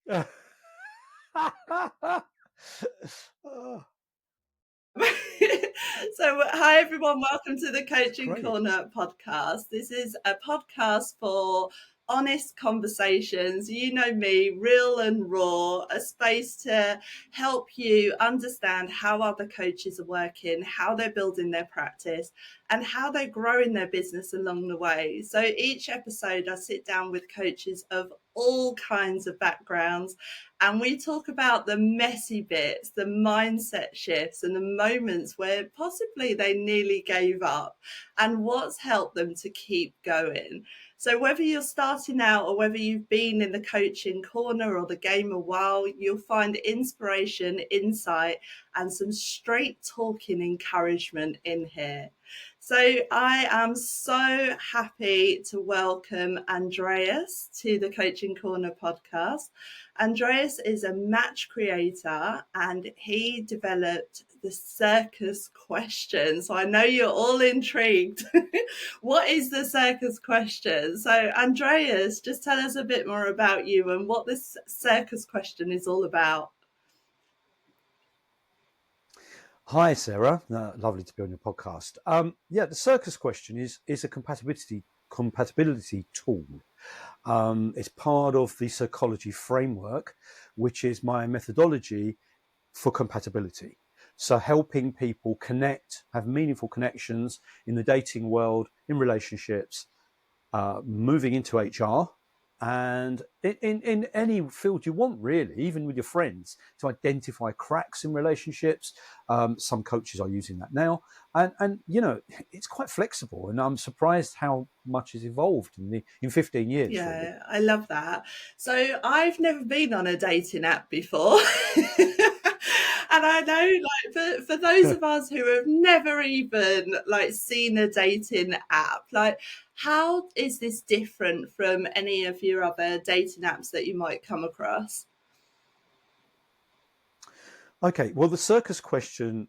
Oh, So, hi everyone, welcome to the it's Coaching great. Corner podcast. This is a podcast for honest conversations. You know me, real and raw, a space to help you understand how other coaches are working, how they're building their practice, and how they're growing their business along the way. So, each episode, I sit down with coaches of all kinds of backgrounds and we talk about the messy bits, the mindset shifts, and the moments where possibly they nearly gave up and what's helped them to keep going. So, whether you're starting out or whether you've been in the coaching corner or the game a while, you'll find inspiration, insight, and some straight talking encouragement in here. So, I am so happy to welcome Andreas to the Coaching Corner podcast. Andreas is a match creator and he developed the Circus Question. So I know you're all intrigued. What is the Circus Question? So, Andreas, just tell us a bit more about you and what this Circus Question is all about. Hi, Sarah. Lovely to be on your podcast. The Circus Question is a compatibility tool. It's part of the Circology framework, which is my methodology for compatibility. So helping people connect, have meaningful connections in the dating world, in relationships, moving into HR, and in any field you want, really, even with your friends, to identify cracks in relationships. Some coaches are using that now, and you know, it's quite flexible, and I'm surprised how much has evolved in 15 years, really. Yeah, I love that. So I've never been on a dating app before. And I know, like, for those of us who have never even like seen a dating app, like, how is this different from any of your other dating apps that you might come across? Okay, well, the Circus Question,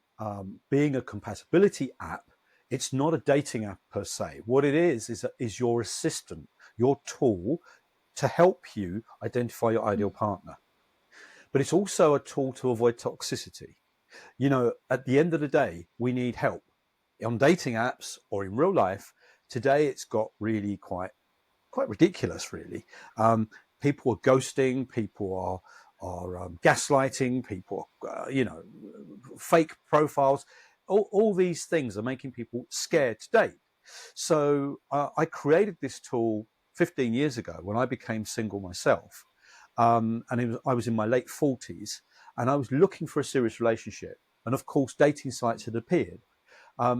being a compatibility app, it's not a dating app per se. What it is your assistant, your tool to help you identify your ideal partner. But it's also a tool to avoid toxicity. You know, at the end of the day, we need help. On dating apps or in real life, today it's got really quite ridiculous, really. People are ghosting, people are gaslighting, people are, fake profiles. All these things are making people scared to date. So I created this tool 15 years ago when I became single myself. I was in my late 40s and I was looking for a serious relationship. And of course, dating sites had appeared.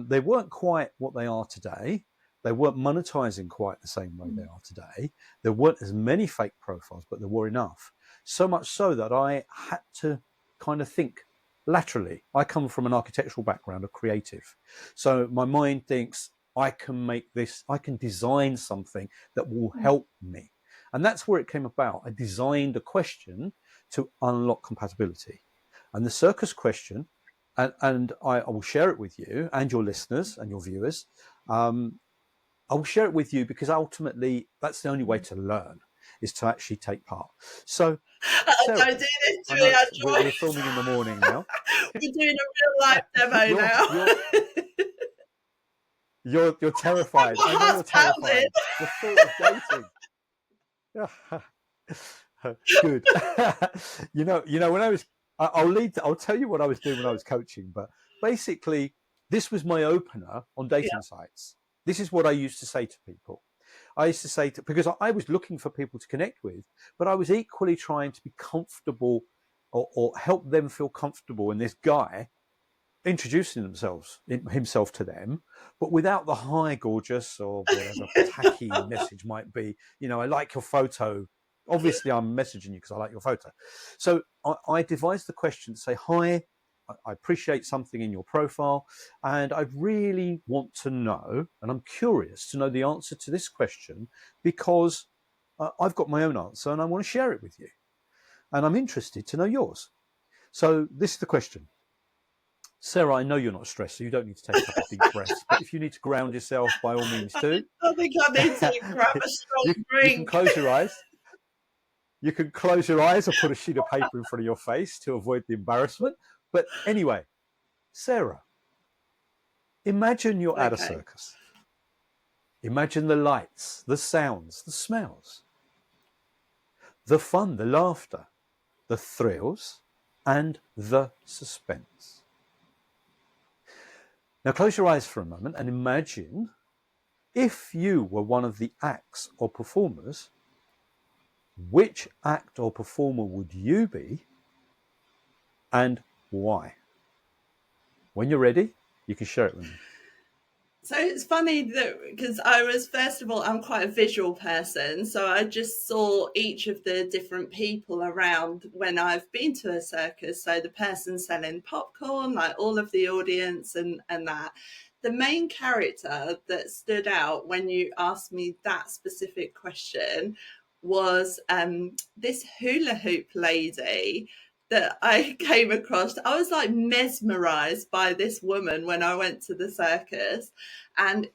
They weren't quite what they are today. They weren't monetizing quite the same way they are today. There weren't as many fake profiles, but there were enough. So much so that I had to kind of think laterally. I come from an architectural background, a creative. So my mind thinks, I can design something that will help me. And that's where it came about. I designed a question to unlock compatibility. And the Circus Question, and I will share it with you and your listeners and your viewers. I will share it with you because ultimately that's the only way to learn, is to actually take part. So, Sarah, Don't do this to I me, know we're Andrew. filming in the morning now. We're doing a real life demo you're now. you're terrified. My I know you're heart's pounding. terrified. The thought of dating. Good. When I was, I'll tell you what I was doing when I was coaching, but basically this was my opener on dating sites. This is what I used to say to people. I used to say because I was looking for people to connect with, but I was equally trying to be comfortable or help them feel comfortable in this guy introducing himself to them, but without the hi gorgeous or whatever tacky message might be. I like your photo. Obviously I'm messaging you because I like your photo. So I devised the question to say, hi, I appreciate something in your profile and I really want to know, and I'm curious to know the answer to this question because I've got my own answer and I want to share it with you and I'm interested to know yours. So this is the question. Sarah, I know you're not stressed, so you don't need to take a couple of deep breaths. But if you need to ground yourself, by all means do. I think I need to grab a strong you can drink. close your eyes. You can close your eyes or put a sheet of paper in front of your face to avoid the embarrassment. But anyway, Sarah, imagine you're at a Okay. circus. Imagine the lights, the sounds, the smells, the fun, the laughter, the thrills, and the suspense. Now close your eyes for a moment and imagine if you were one of the acts or performers, which act or performer would you be and why? When you're ready, you can share it with me. So it's funny that because first of all, I'm quite a visual person. So I just saw each of the different people around when I've been to a circus. So the person selling popcorn, like all of the audience and that. The main character that stood out when you asked me that specific question was this hula hoop lady that I came across. I was like mesmerized by this woman when I went to the circus, and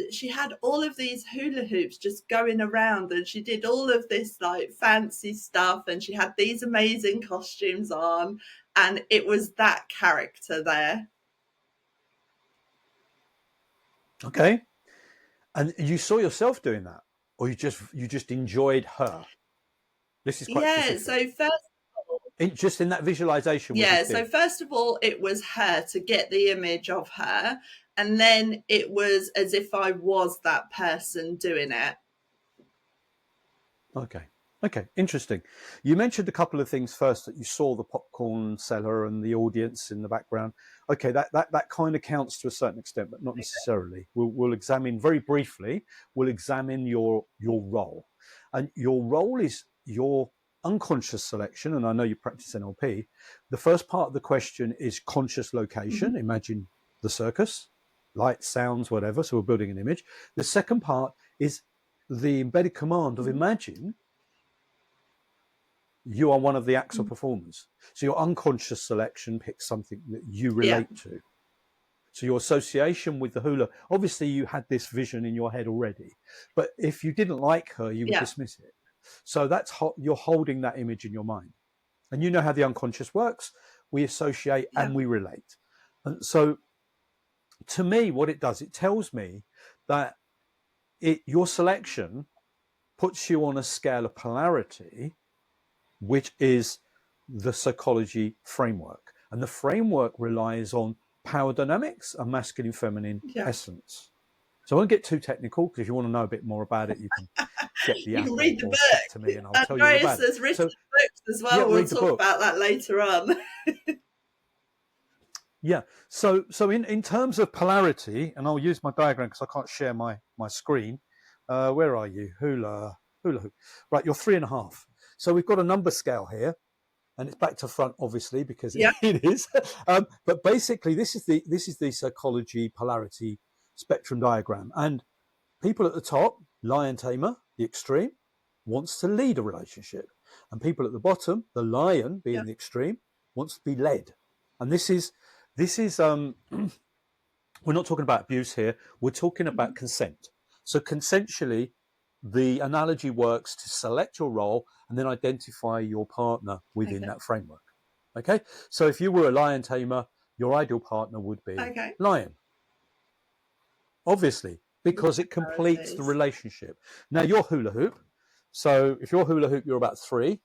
she had all of these hula hoops just going around, and she did all of this like fancy stuff, and she had these amazing costumes on, and it was that character there. Okay. And you saw yourself doing that, or you just enjoyed her? This is quite Yeah, specific. so first Just in that visualization we Yeah, just so did. first of all, it was her to get the image of her, and then it was as if I was that person doing it. Okay, interesting. You mentioned a couple of things first, that you saw the popcorn seller and the audience in the background. Okay, that kind of counts to a certain extent, but not necessarily. We'll examine very briefly. We'll examine your role, and your role is your unconscious selection. And I know you practice NLP. The first part of the question is conscious location. Mm-hmm. Imagine the circus, lights, sounds, whatever. So we're building an image. The second part is the embedded command of imagine you are one of the acts or performers. So your unconscious selection picks something that you Yeah, relate to. So your association with the hula, obviously you had this vision in your head already, but if you didn't like her, you would yeah, dismiss it. So you're holding that image in your mind. And you know how the unconscious works. We associate yeah. and we relate. And so to me, what it does, it tells me that your selection puts you on a scale of polarity, which is the psychology framework. And the framework relies on power dynamics and masculine feminine Yeah. essence. So I won't get too technical, because if you want to know a bit more about it, you can get the You app can read the or chat to book. me and I'll tell you all Andreas about it. has written So books as yeah, well. We'll read the talk book. about that later on. Yeah. So in terms of polarity, and I'll use my diagram because I can't share my screen. Where are you? Hula hoop. Right, you're 3.5. So we've got a number scale here. And it's back to front, obviously, because Yeah. it is. But basically, this is the psychology polarity spectrum diagram. And people at the top, lion tamer, the extreme, wants to lead a relationship, and people at the bottom, the lion being Yeah. the extreme, wants to be led. And this is we're not talking about abuse here. We're talking about consent. So consensually, the analogy works to select your role and then identify your partner within Okay. that framework. Okay. So if you were a lion tamer, your ideal partner would be Okay. lion, obviously, The because it completes the polarities. relationship. Now you're hula hoop. So if you're hula hoop, you're about 3.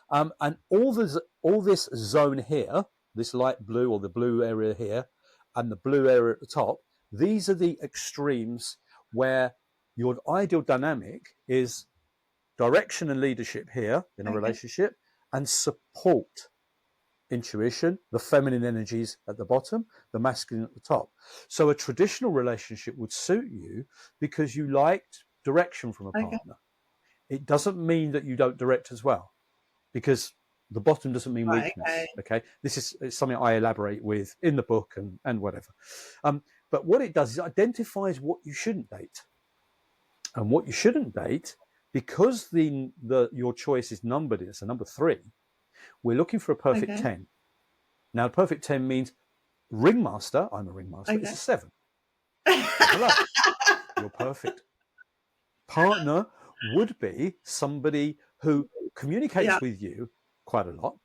And all this zone here, this light blue or the blue area here, and the blue area at the top, these are the extremes where your ideal dynamic is direction and leadership here in a Okay. relationship, and support, intuition, the feminine energies at the bottom, the masculine at the top. So a traditional relationship would suit you because you liked direction from a Okay. partner. It doesn't mean that you don't direct as well, because the bottom doesn't mean Right. Okay. weakness. Okay, this is something I elaborate with in the book and whatever. But what it does is it identifies what you shouldn't date, and what you shouldn't date, because your choice is numbered. It's a number 3. We're looking for a perfect Okay. 10. Now, perfect 10 means ringmaster. I'm a ringmaster. It's Okay. a 7. So hello, you're perfect. Partner would be somebody who communicates with you quite a lot,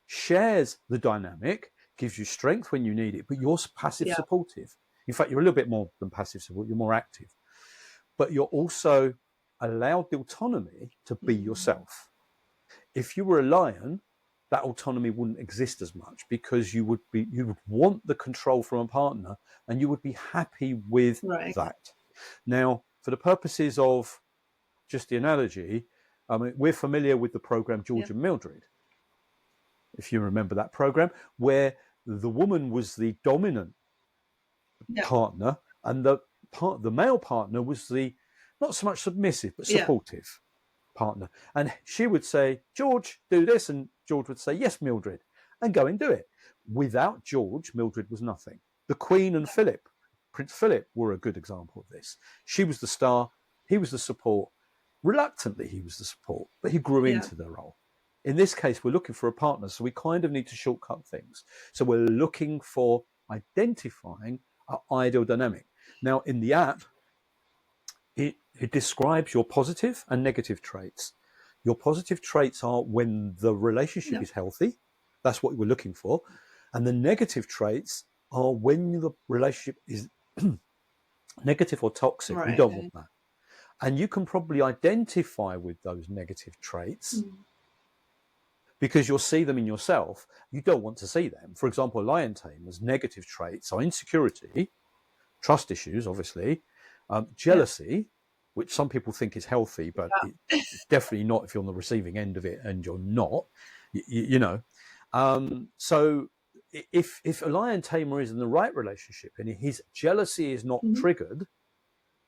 shares the dynamic, gives you strength when you need it, but you're passive supportive. In fact, you're a little bit more than passive support, you're more active. But you're also allowed the autonomy to be yourself. If you were a lion, that autonomy wouldn't exist as much, because you would want the control from a partner, and you would be happy with that. Now, for the purposes of just the analogy, I mean, we're familiar with the program George and Mildred, if you remember that program, where the woman was the dominant partner, and the male partner was the not so much submissive but supportive partner. And she would say, George, do this, and George would say, yes, Mildred, and go and do it. Without George, Mildred was nothing. The Queen and Prince Philip, were a good example of this. She was the star, he was the support. Reluctantly, he was the support, but he grew into the role. In this case, we're looking for a partner, so we kind of need to shortcut things. So we're looking for identifying our ideal dynamic. Now, in the app, it describes your positive and negative traits. Your positive traits are when the relationship is healthy. That's what we're looking for. And the negative traits are when the relationship is negative or toxic. We don't want that. And you can probably identify with those negative traits because you'll see them in yourself. You don't want to see them. For example, lion tamers' negative traits are insecurity, trust issues, obviously, jealousy, which some people think is healthy, but it's definitely not if you're on the receiving end of it, and you're not, you know. So if a lion tamer is in the right relationship and his jealousy is not triggered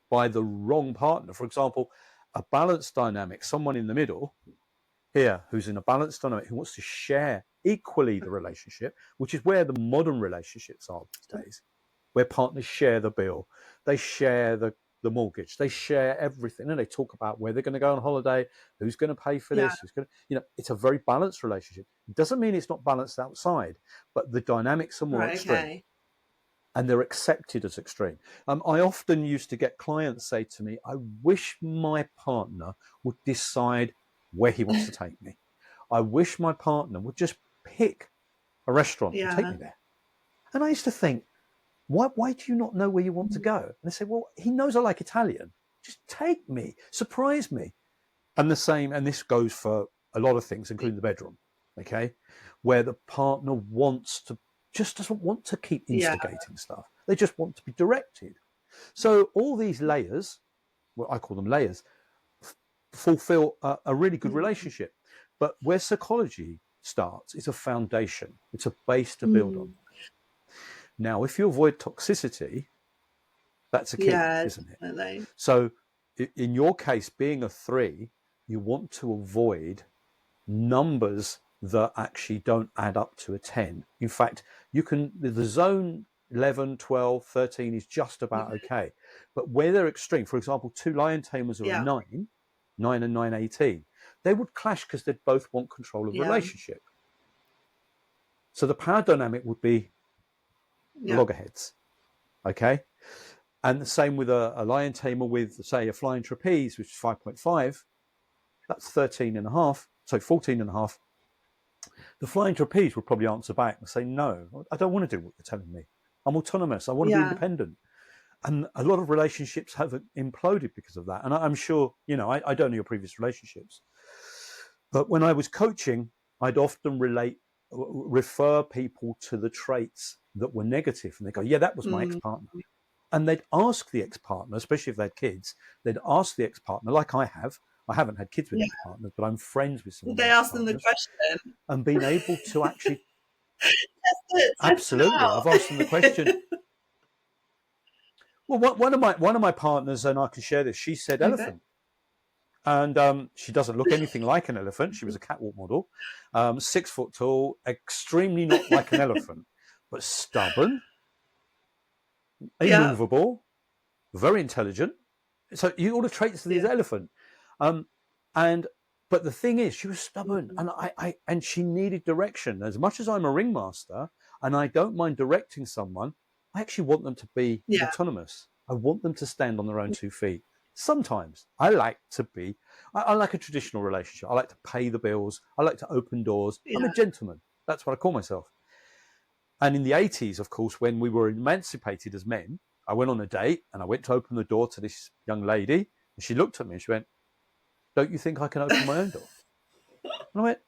by the wrong partner, for example, a balanced dynamic, someone in the middle here who's in a balanced dynamic, who wants to share equally the relationship, which is where the modern relationships are these days, where partners share the bill, they share the mortgage, they share everything, and they talk about where they're going to go on holiday, who's going to pay for this, who's going to, you know, it's a very balanced relationship. It doesn't mean it's not balanced outside, but the dynamics are more extreme, and they're accepted as extreme. I often used to get clients say to me, I wish my partner would decide where he wants to take me. I wish my partner would just pick a restaurant and take me there. And I used to think, why do you not know where you want to go? And they say, well, he knows I like Italian. Just take me, surprise me. And the same, and this goes for a lot of things, including the bedroom, okay? Where the partner doesn't want to keep instigating stuff. They just want to be directed. So all these layers, well, I call them layers, fulfill a really good relationship. But where psychology starts is a foundation. It's a base to build on. Now, if you avoid toxicity, that's a key, isn't it? Definitely. So in your case, being a 3, you want to avoid numbers that actually don't add up to a 10. In fact, you can, the zone 11, 12, 13 is just about okay. But where they're extreme, for example, 2 lion tamers are a 9 and 9, 18, they would clash because they'd both want control of the relationship. So the power dynamic would be loggerheads, okay? And the same with a lion tamer with, say, a flying trapeze, which is 5.5, that's 13 and a half, so 14 and a half. The flying trapeze would probably answer back and say, no, I don't want to do what you're telling me. I'm autonomous. I want to be independent. And a lot of relationships have imploded because of that. And I'm sure, you know, I don't know your previous relationships, but when I was coaching, I'd often refer people to the traits that were negative, and they go, yeah, that was my ex-partner. And they'd ask the ex-partner, especially if they had kids, they'd ask the ex-partner, like I haven't had kids with ex-partners, but I'm friends with some of them. They ask them the question. And being able to actually... Absolutely. I've asked them the question. Well, one of my partners, and I can share this, she said elephant. And she doesn't look anything like an elephant. She was a catwalk model, 6 foot tall, extremely not like an elephant, but stubborn, immovable, very intelligent. So all the traits of this elephant. But the thing is, she was stubborn, and she needed direction. As much as I'm a ringmaster and I don't mind directing someone, I actually want them to be autonomous. I want them to stand on their own 2 feet. Sometimes I like to be, I like a traditional relationship. I like to pay the bills. I like to open doors. I'm a Yeah. gentleman. That's what I call myself. And in the 80s, of course, when we were emancipated as men, I went on a date and I went to open the door to this young lady. And she looked at me and she went, "Don't you think I can open my own door?" And I went,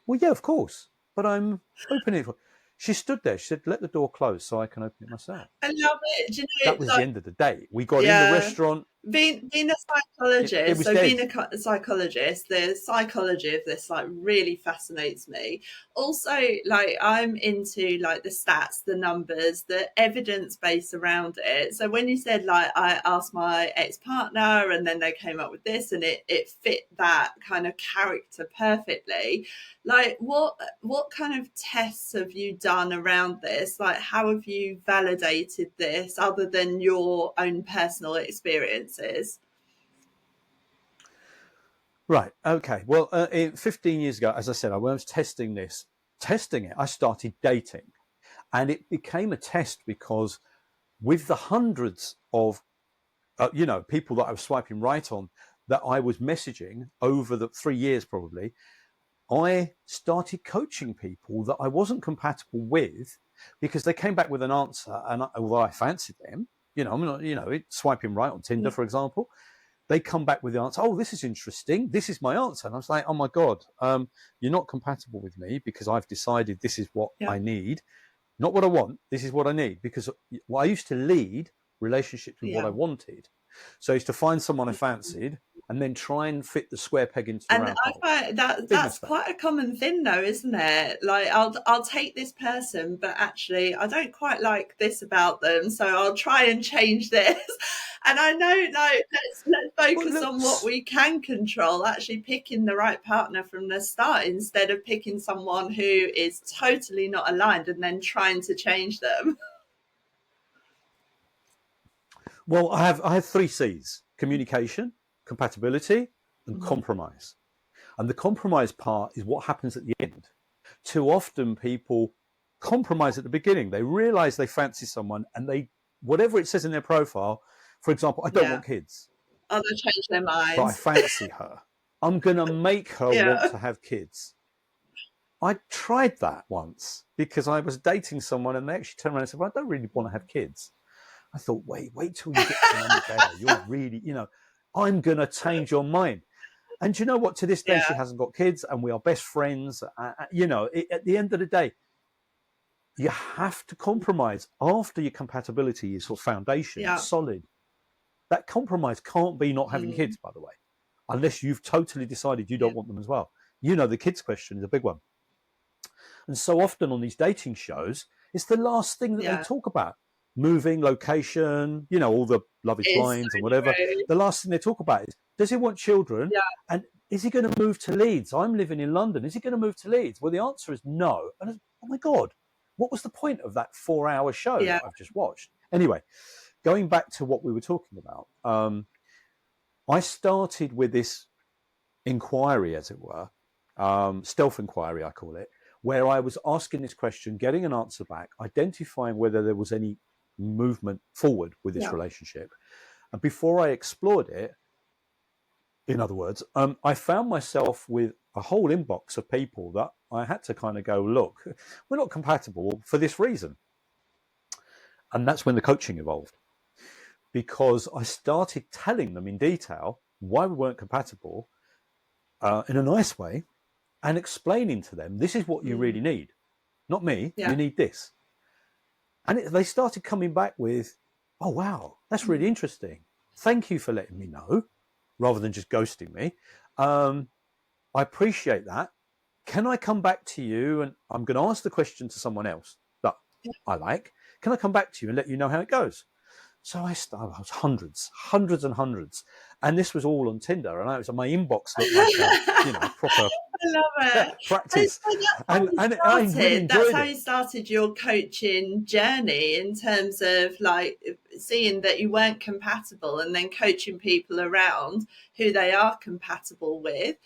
"Well, yeah, of course. But I'm opening it for." She stood there. She said, "Let the door close so I can open it myself." I love it. Do you That know, was the like, end of the date. We got in the yeah. restaurant. Being a It psychologist, was so dead. being a psychologist, the psychology of this like really fascinates me. Also, like I'm into like the stats, the numbers, the evidence base around it. So when you said like I asked my ex-partner and then they came up with this and it fit that kind of character perfectly. Like what kind of tests have you done around this? Like how have you validated this other than your own personal experiences? Right. Okay. Well, 15 years ago, as I said, I was testing it. I started dating, and it became a test because with the hundreds of people that I was swiping right on that I was messaging over the 3 years probably, I started coaching people that I wasn't compatible with because they came back with an answer, and although I fancied them, I'm not, swiping right on Tinder, for example, they come back with the answer. "Oh, this is interesting. This is my answer." And I was like, "Oh my God, you're not compatible with me because I've decided this is what Yeah, I need, not what I want. This is what I need." Because I used to lead relationships with what yeah. I wanted. So I used to find someone I fancied and then try and fit the square peg into the And round I hole. find that Big that's mistake. quite a common thing though, isn't it? Like I'll take this person, but actually I don't quite like this about them, so I'll try and change this. And I know like let's Well, focus on what looks. we can control, actually picking the right partner from the start instead of picking someone who is totally not aligned and then trying to change them. Well, I have three C's: communication, compatibility, and Mm, compromise. And the compromise part is what happens at the end. Too often people compromise at the beginning. They realize they fancy someone and they, whatever it says in their profile, for example, "I don't yeah. want kids, Oh, they change their but I minds. fancy her. I'm going to make her want Yeah. to have kids." I tried that once because I was dating someone and they actually turned around and said, "Well, I don't really want to have kids." I thought, wait till you get to know me better. You're really, I'm going to change your mind. And you know what? To this day, Yeah. she hasn't got kids, and we are best friends. At the end of the day, you have to compromise after your compatibility is your foundation Yeah. solid. That compromise can't be not having Mm, kids, by the way, unless you've totally decided you yeah. don't want them as well. The kids question is a big one. And so often on these dating shows, it's the last thing that they Yeah. talk about. Moving, location, all the Love is It's Blinds and so whatever. true. The last thing they talk about is, does he want children? Yeah. And is he going to move to Leeds? I'm living in London. Is he going to move to Leeds? Well, the answer is no. And oh my God, what was the point of that 4-hour show Yeah. that I've just watched? Anyway, going back to what we were talking about, I started with this inquiry, as it were, stealth inquiry, I call it, where I was asking this question, getting an answer back, identifying whether there was any movement forward with this Yeah. relationship. And before I explored it, in other words, I found myself with a whole inbox of people that I had to kind of go, "Look, we're not compatible for this reason." And that's when the coaching evolved, because I started telling them in detail why we weren't compatible, in a nice way, and explaining to them, "This is what you Mm, really need, not me. yeah. You need this." And they started coming back with, "Oh, wow, that's really Mm, interesting. Thank you for letting me know," rather than just ghosting me. Um, "I appreciate that. Can I come back to you?" And I'm going to ask the question to someone else that I like. "Can I come back to you and let you know how it goes?" So I was hundreds and hundreds. And this was all on Tinder. And my inbox looked like a proper I love it. And practice. so that's how And, you and I really started. That's enjoyed how it. you started your coaching journey in terms of like seeing that you weren't compatible and then coaching people around who they are compatible with.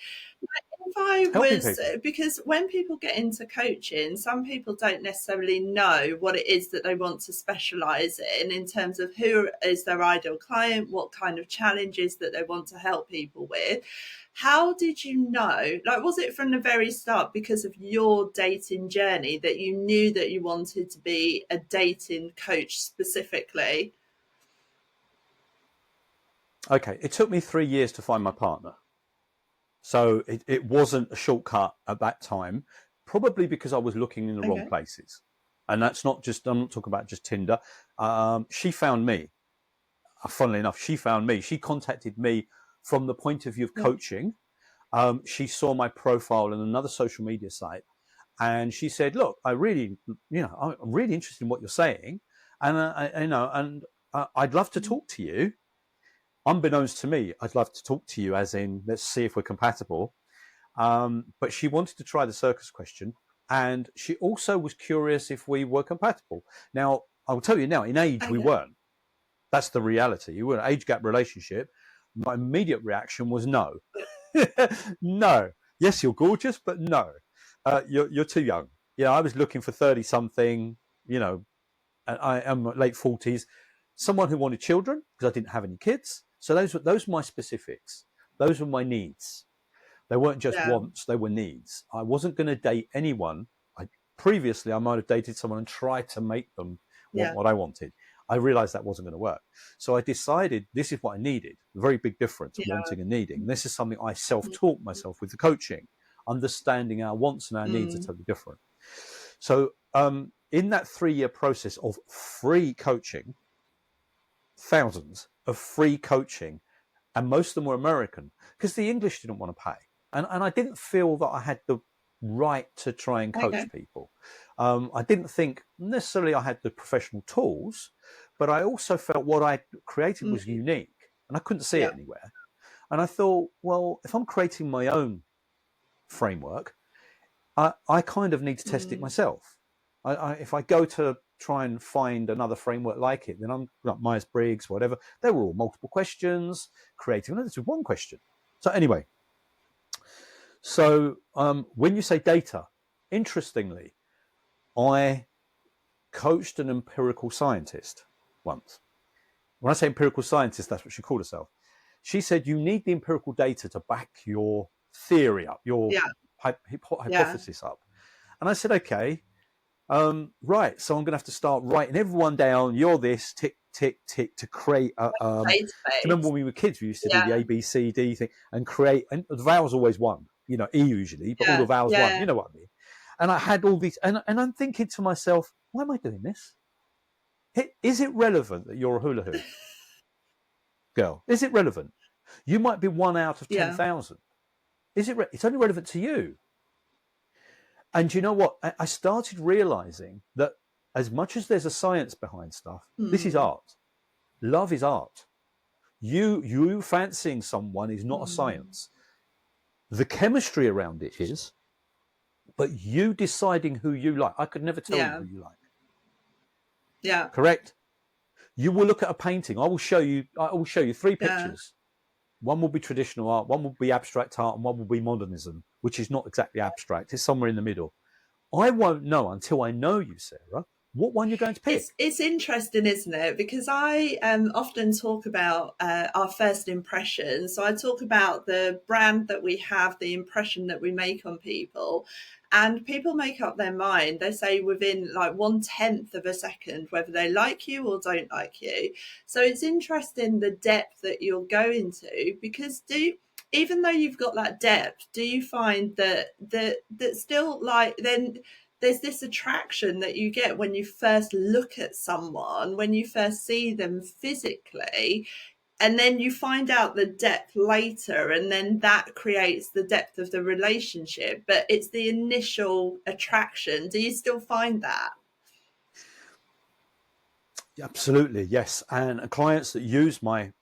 if I helping was, people. because when people get into coaching, some people don't necessarily know what it is that they want to specialize in terms of who is their ideal client, what kind of challenges that they want to help people with. How did you know? Like, was it from the very start because of your dating journey that you knew that you wanted to be a dating coach specifically? Okay, it took me 3 years to find my partner. So it wasn't a shortcut at that time, probably because I was looking in the wrong Okay. places. And that's not just, I'm not talking about just Tinder. She found me. Funnily enough, she found me. She contacted me from the point of view of Yeah. coaching. She saw my profile on another social media site, and she said, "Look, I'm really interested in what you're saying, and I'd love to talk to you." Unbeknownst to me, I'd love to talk to you, as in, let's see if we're compatible. But she wanted to try the circus question, and she also was curious if we were compatible. Now, I'll tell you now, in age, we Okay. weren't. That's the reality. You were an age gap relationship. My immediate reaction was no. No. Yes, you're gorgeous, but no. You're too young. I was looking for 30 something, and I am late 40s. Someone who wanted children, because I didn't have any kids. So those were my specifics. Those were my needs. They weren't just Yeah. wants, they were needs. I wasn't going to date anyone. Previously, I might have dated someone and tried to make them want Yeah. what I wanted. I realized that wasn't going to work. So I decided this is what I needed. A very big difference, Yeah. wanting and needing. And this is something I self-taught myself with the coaching. Understanding our wants and our needs are totally different. So in that 3-year process of free coaching, thousands of free coaching, and most of them were American, because the English didn't want to pay. And I didn't feel that I had the right to try and coach Okay. people. I didn't think necessarily I had the professional tools, but I also felt what I created was unique, and I couldn't see Yeah. it anywhere. And I thought, well, if I'm creating my own framework, I kind of need to test it myself. If I go to try and find another framework like it, then I'm like Myers-Briggs, whatever. They were all multiple questions, creative. No, this was one question. So anyway, when you say data, interestingly, I coached an empirical scientist once. When I say empirical scientist, that's what she called herself. She said, you need the empirical data to back your theory up, your Yeah. hypothesis up. And I said, okay, right. So I'm going to have to start writing everyone down. You're this, tick, tick, tick, to create a. Do you remember when we were kids, we used to do the Yeah. A, B, C, D thing and create, and the vowels always one, E usually, but all the vowels one, you know what I mean? And I had all these, and I'm thinking to myself, why am I doing this? Is it relevant that you're a hula hoop girl? Is it relevant? You might be 1 out of Yeah. 10,000. Is it? It's only relevant to you. And you know what? I started realizing that as much as there's a science behind stuff, this is art. Love is art. You fancying someone is not a science. The chemistry around it is, but you deciding who you like. I could never tell you Yeah. who you like. Yeah. Correct? You will look at a painting. I will show you 3 Yeah. pictures. One will be traditional art, one will be abstract art, and one will be modernism, which is not exactly abstract. It's somewhere in the middle. I won't know until I know you, Sarah, what one you're going to pick. It's interesting, isn't it? Because I often talk about our first impressions. So I talk about the brand that we have, the impression that we make on people, and people make up their mind. They say within like 1/10 of a second whether they like you or don't like you. So it's interesting the depth that you'll go into, because even though you've got that depth, do you find that still, like, then there's this attraction that you get when you first look at someone, when you first see them physically, and then you find out the depth later, and then that creates the depth of the relationship. But it's the initial attraction. Do you still find that? Absolutely, yes. And clients that use my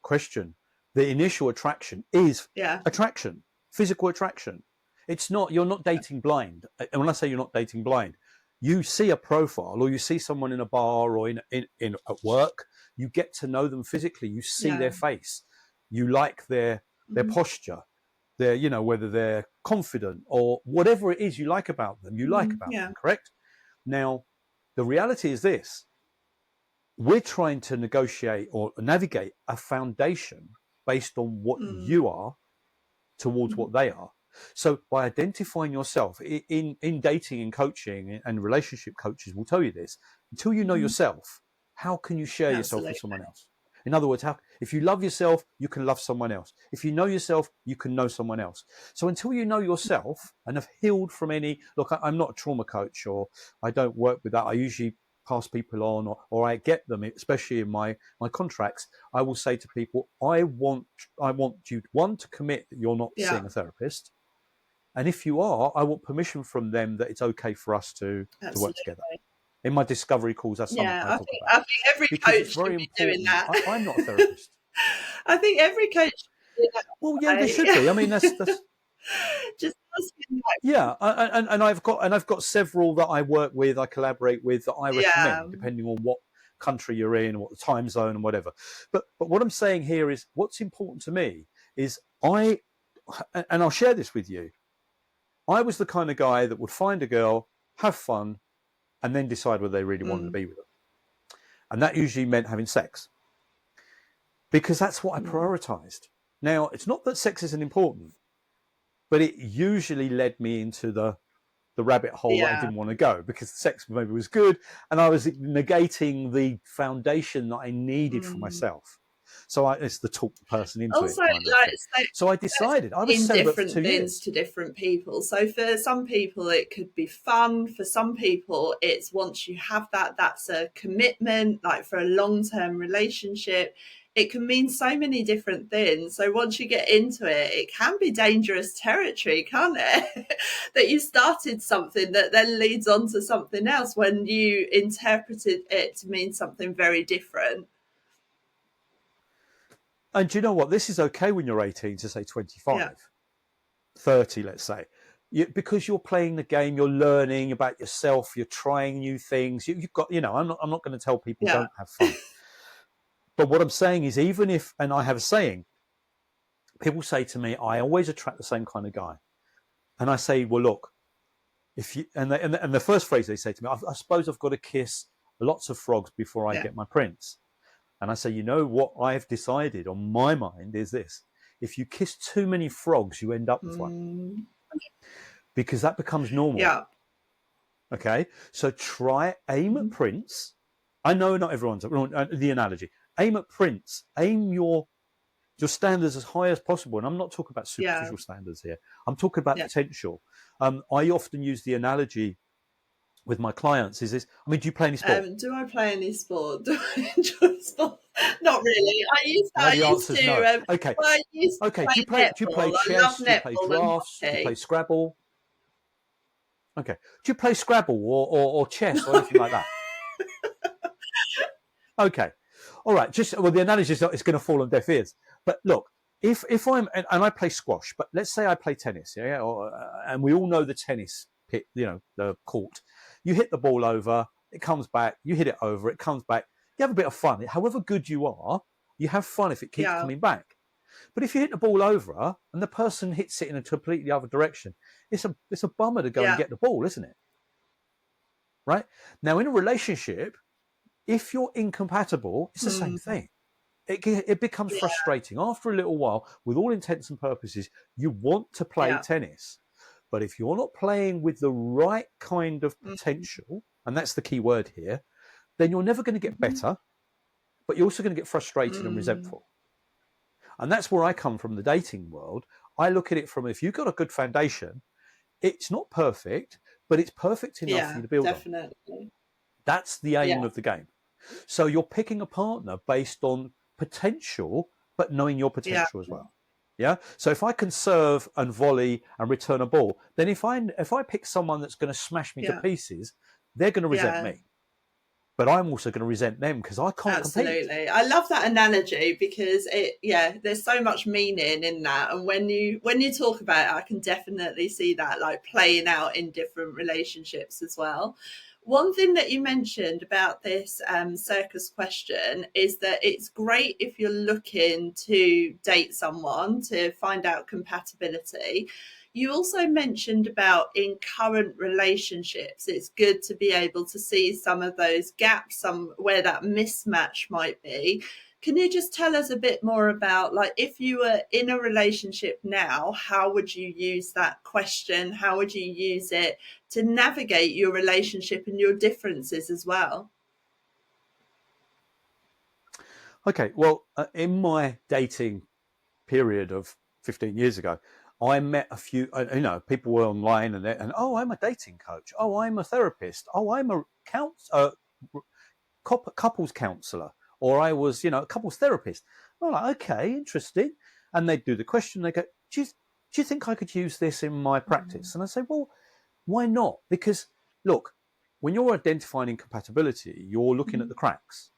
question, the initial attraction is Yeah. attraction, physical attraction. It's not, you're not dating blind. And when I say you're not dating blind, you see a profile or you see someone in a bar or in at work, you get to know them physically. You see Yeah. their face, you like their posture, they're, you know, whether they're confident or whatever it is you like about them, you like about them, correct? Now, the reality is this: we're trying to negotiate or navigate a foundation based on what you are towards what they are. So by identifying yourself in dating and coaching, and relationship coaches will tell you this, until you know yourself, how can you share yourself with someone else? In other words, if you love yourself, you can love someone else. If you know yourself, you can know someone else. So until you know yourself and have healed from any, look, I'm not a trauma coach, or I don't work with that. I usually pass people on, or I get them, especially in my contracts. I will say to people, I want you, one, to commit that you're not seeing a therapist. And if you are, I want permission from them that it's okay for us to work together. In my discovery calls, that's something I talk about. I think every coach should be doing that. I'm not a therapist. I think every coach should be that. Well, yeah, they should be. I mean, that's just asking that. Yeah, and I've got several that I work with, I collaborate with, that I recommend, depending on what country you're in, what the time zone, and whatever. But what I'm saying here is, what's important to me is and I'll share this with you. I was the kind of guy that would find a girl, have fun, and then decide whether they really wanted to be with her. And that usually meant having sex, because that's what I prioritized. Now, it's not that sex isn't important, but it usually led me into the rabbit hole that I didn't want to go, because sex maybe was good and I was negating the foundation that I needed for myself. So it's the talk the person into also, it. So I decided I was celibate for 2 years. Things to different people. So for some people, it could be fun. For some people, it's once you have that's a commitment, like for a long-term relationship. It can mean so many different things. So once you get into it, it can be dangerous territory, can't it? That you started something that then leads on to something else when you interpreted it to mean something very different. And do you know what? This is okay when you're 18 to say 25, 30, let's say. Because you're playing the game, you're learning about yourself, you're trying new things. You've got, I'm not going to tell people don't have fun. But what I'm saying is, even if, and I have a saying, people say to me, I always attract the same kind of guy. And I say, well, look, if you, and the first phrase they say to me, I suppose I've got to kiss lots of frogs before I get my prince. And I say, you know what I've decided on my mind is this: if you kiss too many frogs, you end up with one, because that becomes normal. Yeah. Okay. So aim at prince. I know not everyone's the analogy. Aim at prince. Aim your standards as high as possible. And I'm not talking about superficial standards here. I'm talking about potential. I often use the analogy with my clients is this. I mean, do you play any sport? Do I play any sport? Do I enjoy sport? Not really. I used to. No. Okay. Well, I used to do you play chess? Do you play drafts? Do you play Scrabble? Okay. Do you play Scrabble or chess or anything like that? Okay. All right. The analogy is it's going to fall on deaf ears. But look, if I'm and I play squash, but let's say I play tennis, and we all know the tennis pit, the court. You hit the ball over, it comes back. You hit it over, it comes back. You have a bit of fun. However good you are, you have fun if it keeps coming back. But if you hit the ball over and the person hits it in a completely other direction, it's a bummer to go and get the ball, isn't it? Right? Now, in a relationship, if you're incompatible, it's the same thing. It becomes frustrating. After a little while, with all intents and purposes, you want to play tennis. But if you're not playing with the right kind of potential, and that's the key word here, then you're never going to get better, but you're also going to get frustrated and resentful. And that's where I come from, the dating world. I look at it from, if you've got a good foundation, it's not perfect, but it's perfect enough for you to build on. That's the aim of the game. So you're picking a partner based on potential, but knowing your potential as well. Yeah. So if I can serve and volley and return a ball, then if I pick someone that's going to smash me to pieces, they're going to resent me. But I'm also going to resent them because I can't compete. Absolutely. I love that analogy because there's so much meaning in that. And when you talk about it, I can definitely see that like playing out in different relationships as well. One thing that you mentioned about this circus question is that it's great if you're looking to date someone to find out compatibility. You also mentioned about in current relationships, it's good to be able to see some of those gaps, some where that mismatch might be. Can you just tell us a bit more about, like, if you were in a relationship now, how would you use that question? How would you use it to navigate your relationship and your differences as well? Okay, well, in my dating period of 15 years ago, I met a few, people were online and oh, I'm a dating coach. Oh, I'm a therapist. Oh, I'm a couples counselor, or I was, a couples therapist. I'm like, okay, interesting. And they do the question. They go, do you think I could use this in my practice? And I say, well, why not? Because look, when you're identifying incompatibility, you're looking at the cracks.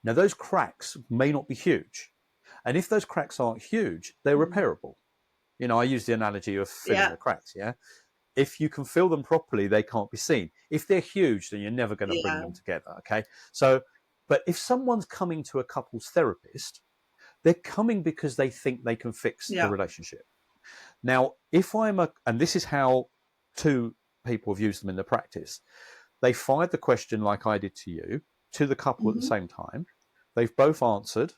Now, those cracks may not be huge. And if those cracks aren't huge, they're repairable. I use the analogy of filling Yeah, the cracks. Yeah. If you can fill them properly, they can't be seen. If they're huge, then you're never going to bring yeah, them together. Okay. So, but if someone's coming to a couples therapist, they're coming because they think they can fix the yeah. relationship. Now, and this is how two people have used them in their practice, they fired the question like I did to you, to the couple at the Mm-hmm. same time. They've both answered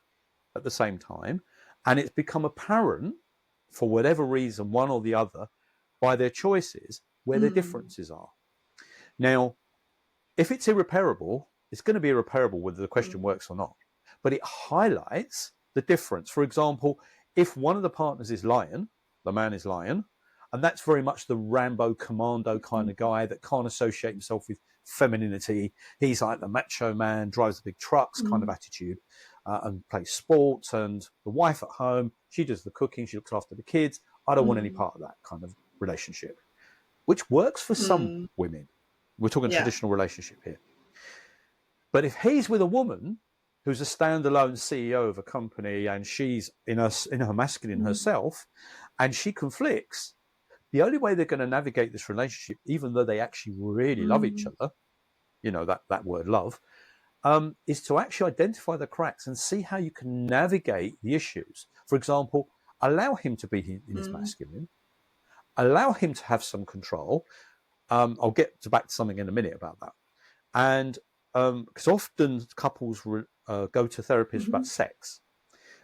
at the same time, and it's become apparent, for whatever reason, one or the other, by their choices, where their Mm. differences are. Now, if it's irreparable, it's going to be irreparable whether the question Mm. works or not. But it highlights the difference. For example, if one of the partners is lion, the man is lion, and that's very much the Rambo commando kind of guy that can't associate himself with femininity. He's like the macho man, drives the big trucks kind of Mm. attitude, and plays sports. And the wife at home, she does the cooking, she looks after the kids. I don't want any Mm. part of that kind of relationship, which works for some Mm. women. We're talking Yeah. traditional relationship here. But if he's with a woman who's a standalone CEO of a company and she's in her masculine Mm. herself, and she conflicts, the only way they're going to navigate this relationship, even though they actually really love each Mm. other, that word love, is to actually identify the cracks and see how you can navigate the issues. For example, allow him to be in his Mm. masculine, allow him to have some control. I'll get back to something in a minute about that. And because often couples go to therapists Mm-hmm. about sex,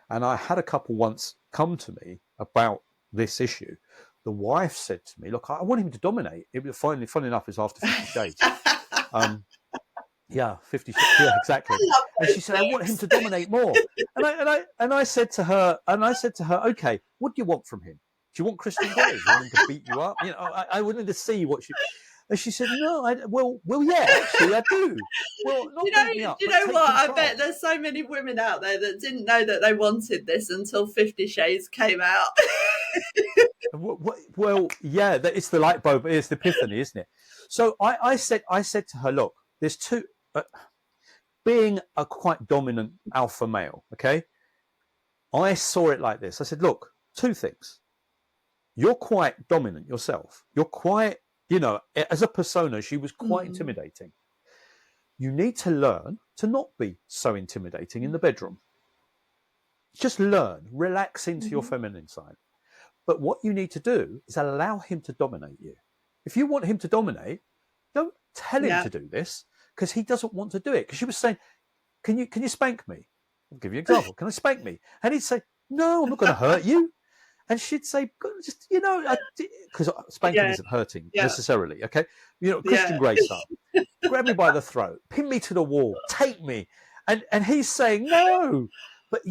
and I had a couple once come to me about this issue. The wife said to me, "Look, I want him to dominate." It was funny enough, it's after 50 Shades. Um, yeah, 50. Yeah, I exactly. love And she those said, "I want him books. to dominate more." And I said to her, "Okay, what do you want from him? Do you want Christian Grey? Do you want him to beat you up? I wanted to see what she." And she said, "No, yeah, actually, I do. Well, Do you not know? beat me Do up, you but know take what? I bet control." there's so many women out there that didn't know that they wanted this until 50 Shades came out. Well, yeah, it's the light bulb, it's the epiphany, isn't it? So I said to her, "Look, there's two. Being a quite dominant alpha male, okay? I saw it like this. I said, look, two things. You're quite dominant yourself. You're quite, as a persona, she was quite Mm. intimidating. You need to learn to not be so intimidating in the bedroom. Just learn, relax into your Mm-hmm. feminine side. But what you need to do is allow him to dominate you. If you want him to dominate, don't tell him Yeah. to do this because he doesn't want to do it. Because she was saying, can you spank me? I'll give you an example. Can I spank me? And he'd say, no, I'm not going to hurt you. And she'd say, just, because spanking Yeah. isn't hurting Yeah. necessarily. Okay. Christian Yeah. Grey style. Grab me by the throat, pin me to the wall, take me. And he's saying, no. But,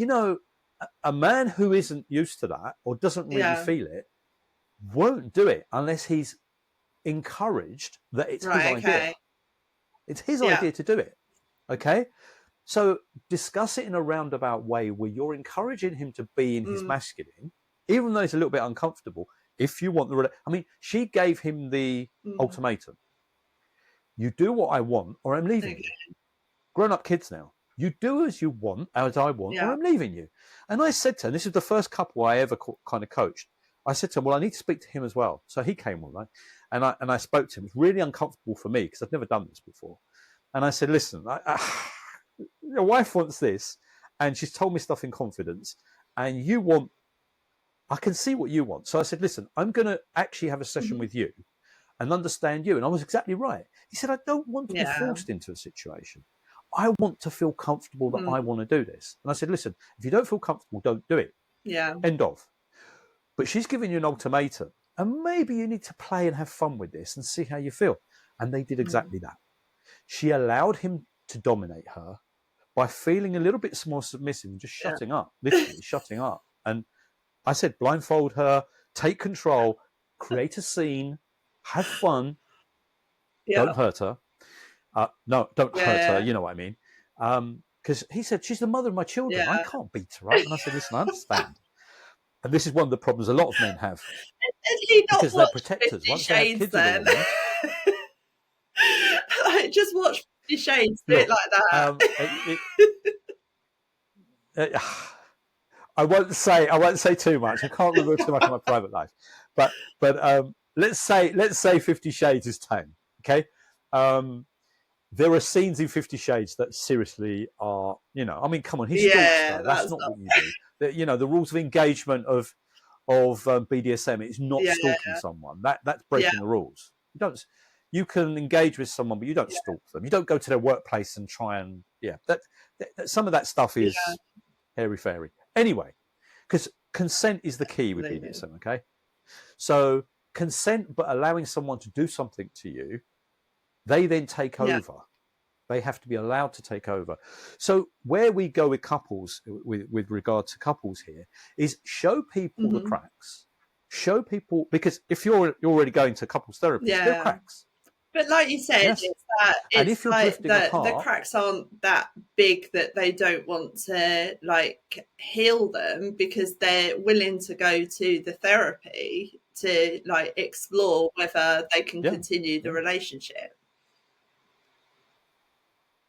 a man who isn't used to that or doesn't really Yeah. feel it won't do it unless he's encouraged that it's his Right. idea. Okay. It's his Yeah. idea to do it. Okay. So discuss it in a roundabout way where you're encouraging him to be in his Mm. masculine, even though it's a little bit uncomfortable. If you want she gave him the Mm. ultimatum. You do what I want or I'm leaving Okay. you. Grown up kids now. You do as you want, as I want, or Yeah. I'm leaving you. And I said to her, and this is the first couple I ever kind of coached. I said to him, well, I need to speak to him as well. So he came one night And I spoke to him. It was really uncomfortable for me because I've never done this before. And I said, listen, your wife wants this, and she's told me stuff in confidence, and you want, I can see what you want. So I said, listen, I'm going to actually have a session with you and understand you. And I was exactly right. He said, I don't want to be forced into a situation. I want to feel comfortable that I want to do this. And I said, listen, if you don't feel comfortable, don't do it. Yeah. End of. But she's giving you an ultimatum. And maybe you need to play and have fun with this and see how you feel. And they did exactly that. She allowed him to dominate her by feeling a little bit more submissive and just shutting up, literally shutting up. And I said, blindfold her, take control, create a scene, have fun, don't hurt her. No, don't hurt her, you know what I mean. Because he said, she's the mother of my children. I can't beat her up. And I said, listen, I understand. And this is one of the problems a lot of men have. Did he not because they're protectors. Once they have kids then? with a woman, like, just watch 50 Shades, do it like that. I won't say too much. I can't reveal too much of my private life, but let's say 50 Shades is tame. Okay, there are scenes in 50 Shades that seriously are, I mean, come on, he stalks her. That's not what you do. The rules of engagement of BDSM is not stalking someone. That's breaking the rules. You can engage with someone, but you don't stalk them. You don't go to their workplace and try and that some of that stuff is hairy fairy. Anyway, because consent is the key with BDSM. Okay, so consent, but allowing someone to do something to you, they then take over. They have to be allowed to take over. So where we go with couples, with regard to couples here, is show people the cracks. Show people, because if you're already going to couples therapy, there are cracks. But like you said, it's like the cracks aren't that big that they don't want to like heal them, because they're willing to go to the therapy to like explore whether they can continue the relationship.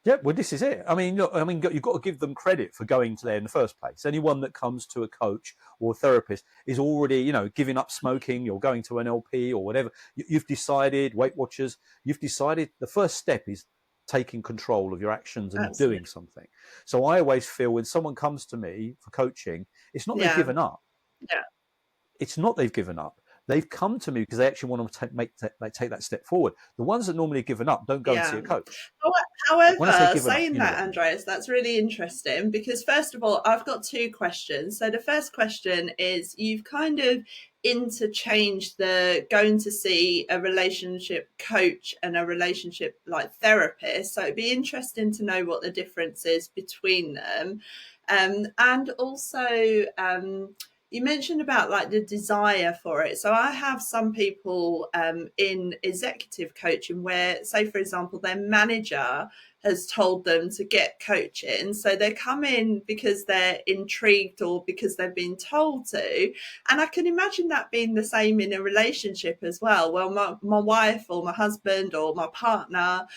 Yeah, well, this is it. I mean, look, you've got to give them credit for going to there in the first place. Anyone that comes to a coach or a therapist is already, giving up smoking or going to an LP or whatever. You've decided, Weight Watchers, you've decided the first step is taking control of your actions and doing something. So I always feel when someone comes to me for coaching, it's not they've given up. Yeah. It's not they've given up. They've come to me because they actually want to take that step forward. The ones that normally have given up don't go and see a coach. However, saying that, Andreas, that's really interesting, because first of all, I've got two questions. So the first question is, you've kind of interchanged the going to see a relationship coach and a relationship like therapist. So it'd be interesting to know what the difference is between them. And also, you mentioned about like the desire for it. So I have some people in executive coaching where, say, for example, their manager has told them to get coaching. So they come in because they're intrigued or because they've been told to. And I can imagine that being the same in a relationship as well. Well, my wife or my husband or my partner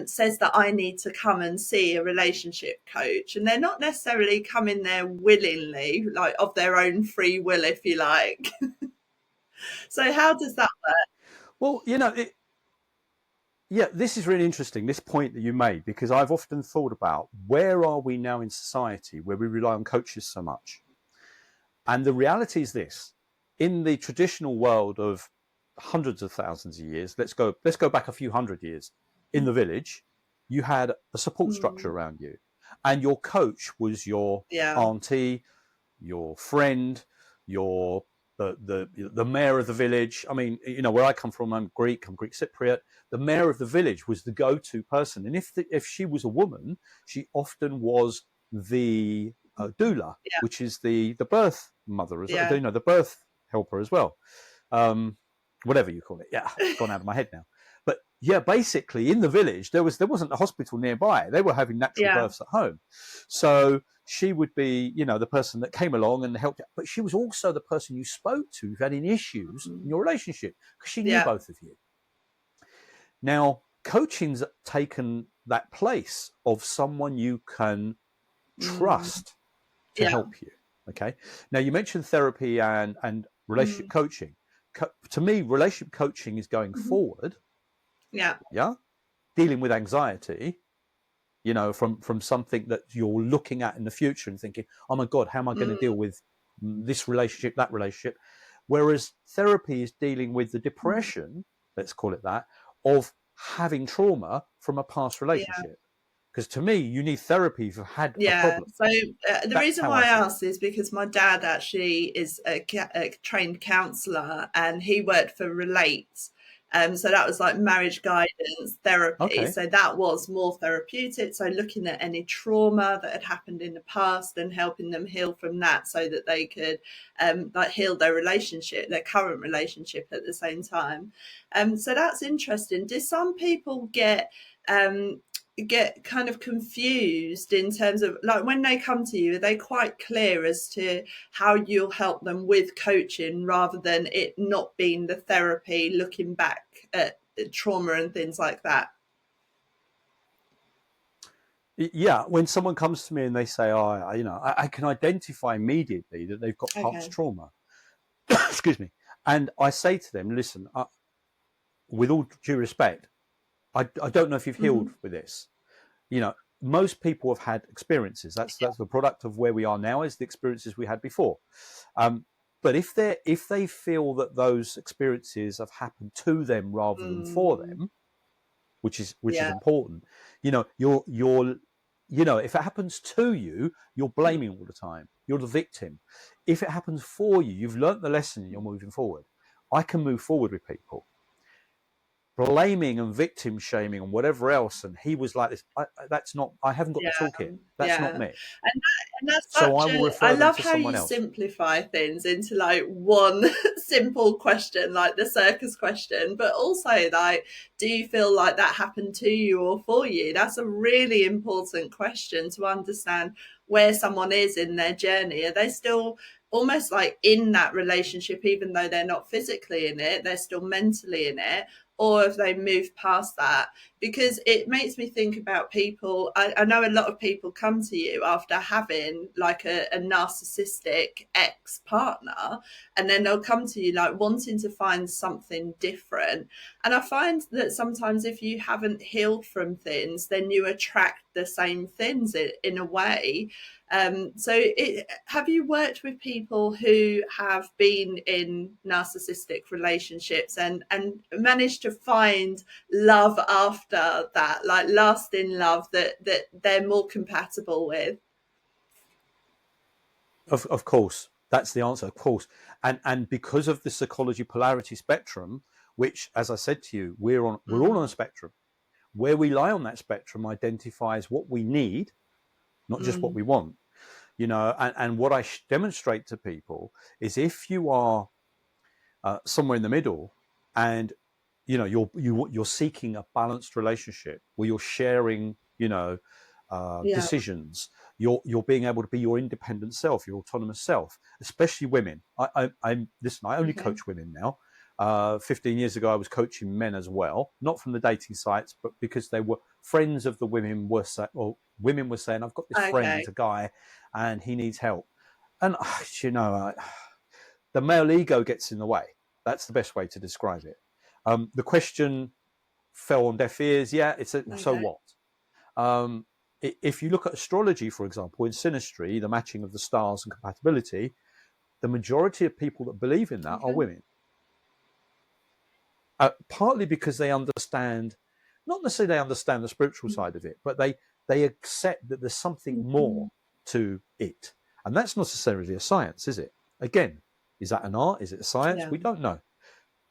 says that I need to come and see a relationship coach. And they're not necessarily coming there willingly, like of their own free will, if you like. So how does that work? Well, this is really interesting, this point that you made, because I've often thought about where are we now in society where we rely on coaches so much? And the reality is this: in the traditional world of hundreds of thousands of years, let's go back a few hundred years, in the village, you had a support structure around you, and your coach was your auntie, your friend, the mayor of the village. I mean, where I come from, I'm Greek Cypriot. The mayor of the village was the go-to person, and if she was a woman, she often was the doula, which is the birth mother, the birth helper as well, whatever you call it. It's gone out of my head now. But basically in the village there wasn't a hospital nearby. They were having natural births at home, so she would be, the person that came along and helped. But she was also the person you spoke to if you had any issues in your relationship, because she knew both of you. Now, coaching's taken that place of someone you can trust to help you. Okay. Now, you mentioned therapy and relationship coaching. to me, relationship coaching is going forward. Yeah. Yeah. Dealing with anxiety, from something that you're looking at in the future and thinking, oh my God, how am I going to deal with this relationship, that relationship? Whereas therapy is dealing with the depression, let's call it that, of having trauma from a past relationship. Because to me, you need therapy if you've had a problem. So the That's reason how why I I see it. asked is because my dad actually is a trained counsellor, and he worked for Relate. So that was like marriage guidance therapy. Okay. So that was more therapeutic. So looking at any trauma that had happened in the past and helping them heal from that, so that they could like heal their relationship, their current relationship at the same time. So that's interesting. Do some people get kind of confused in terms of, like, when they come to you, are they quite clear as to how you'll help them with coaching, rather than it not being the therapy looking back at trauma and things like that? Yeah, when someone comes to me and they say, I can identify immediately that they've got past trauma. Excuse me. And I say to them, listen, with all due respect, I don't know if you've healed with this. Most people have had experiences. That's the product of where we are now, is the experiences we had before. But if they feel that those experiences have happened to them rather than for them, which is important, if it happens to you, you're blaming all the time. You're the victim. If it happens for you, you've learnt the lesson and you're moving forward. I can move forward with people. Blaming and victim shaming and whatever else, and he was like this. I haven't got the toolkit. That's not me. And that's So I such will I refer them love to how someone you else. simplify things into like one simple question, like the circus question, but also like, do you feel like that happened to you or for you? That's a really important question to understand where someone is in their journey. Are they still almost like in that relationship, even though they're not physically in it, they're still mentally in it? Or have they moved past that? Because it makes me think about people. I know a lot of people come to you after having like a narcissistic ex partner, and then they'll come to you like wanting to find something different. And I find that sometimes if you haven't healed from things, then you attract the same things in a way. Have you worked with people who have been in narcissistic relationships and managed to find love after that, like lasting love that they're more compatible with? Of course, that's the answer. Of course, and because of the psychology polarity spectrum, which, as I said to you, we're all on a spectrum. Where we lie on that spectrum identifies what we need, not just what we want. And what I demonstrate to people is, if you are somewhere in the middle, and you're seeking a balanced relationship where you're sharing, decisions, you're being able to be your independent self, your autonomous self, especially women. Listen, I only coach women now. 15 years ago, I was coaching men as well, not from the dating sites, but because they were friends of the women women were saying, I've got this friend, he's a guy, and he needs help. And, the male ego gets in the way. That's the best way to describe it. The question fell on deaf ears. Yeah, so what? If you look at astrology, for example, in synastry, the matching of the stars and compatibility, the majority of people that believe in that are women. Partly because they understand, not necessarily they understand the spiritual side of it, but they accept that there's something more to it. And that's not necessarily a science, is it? Again, is that an art? Is it a science? We don't know.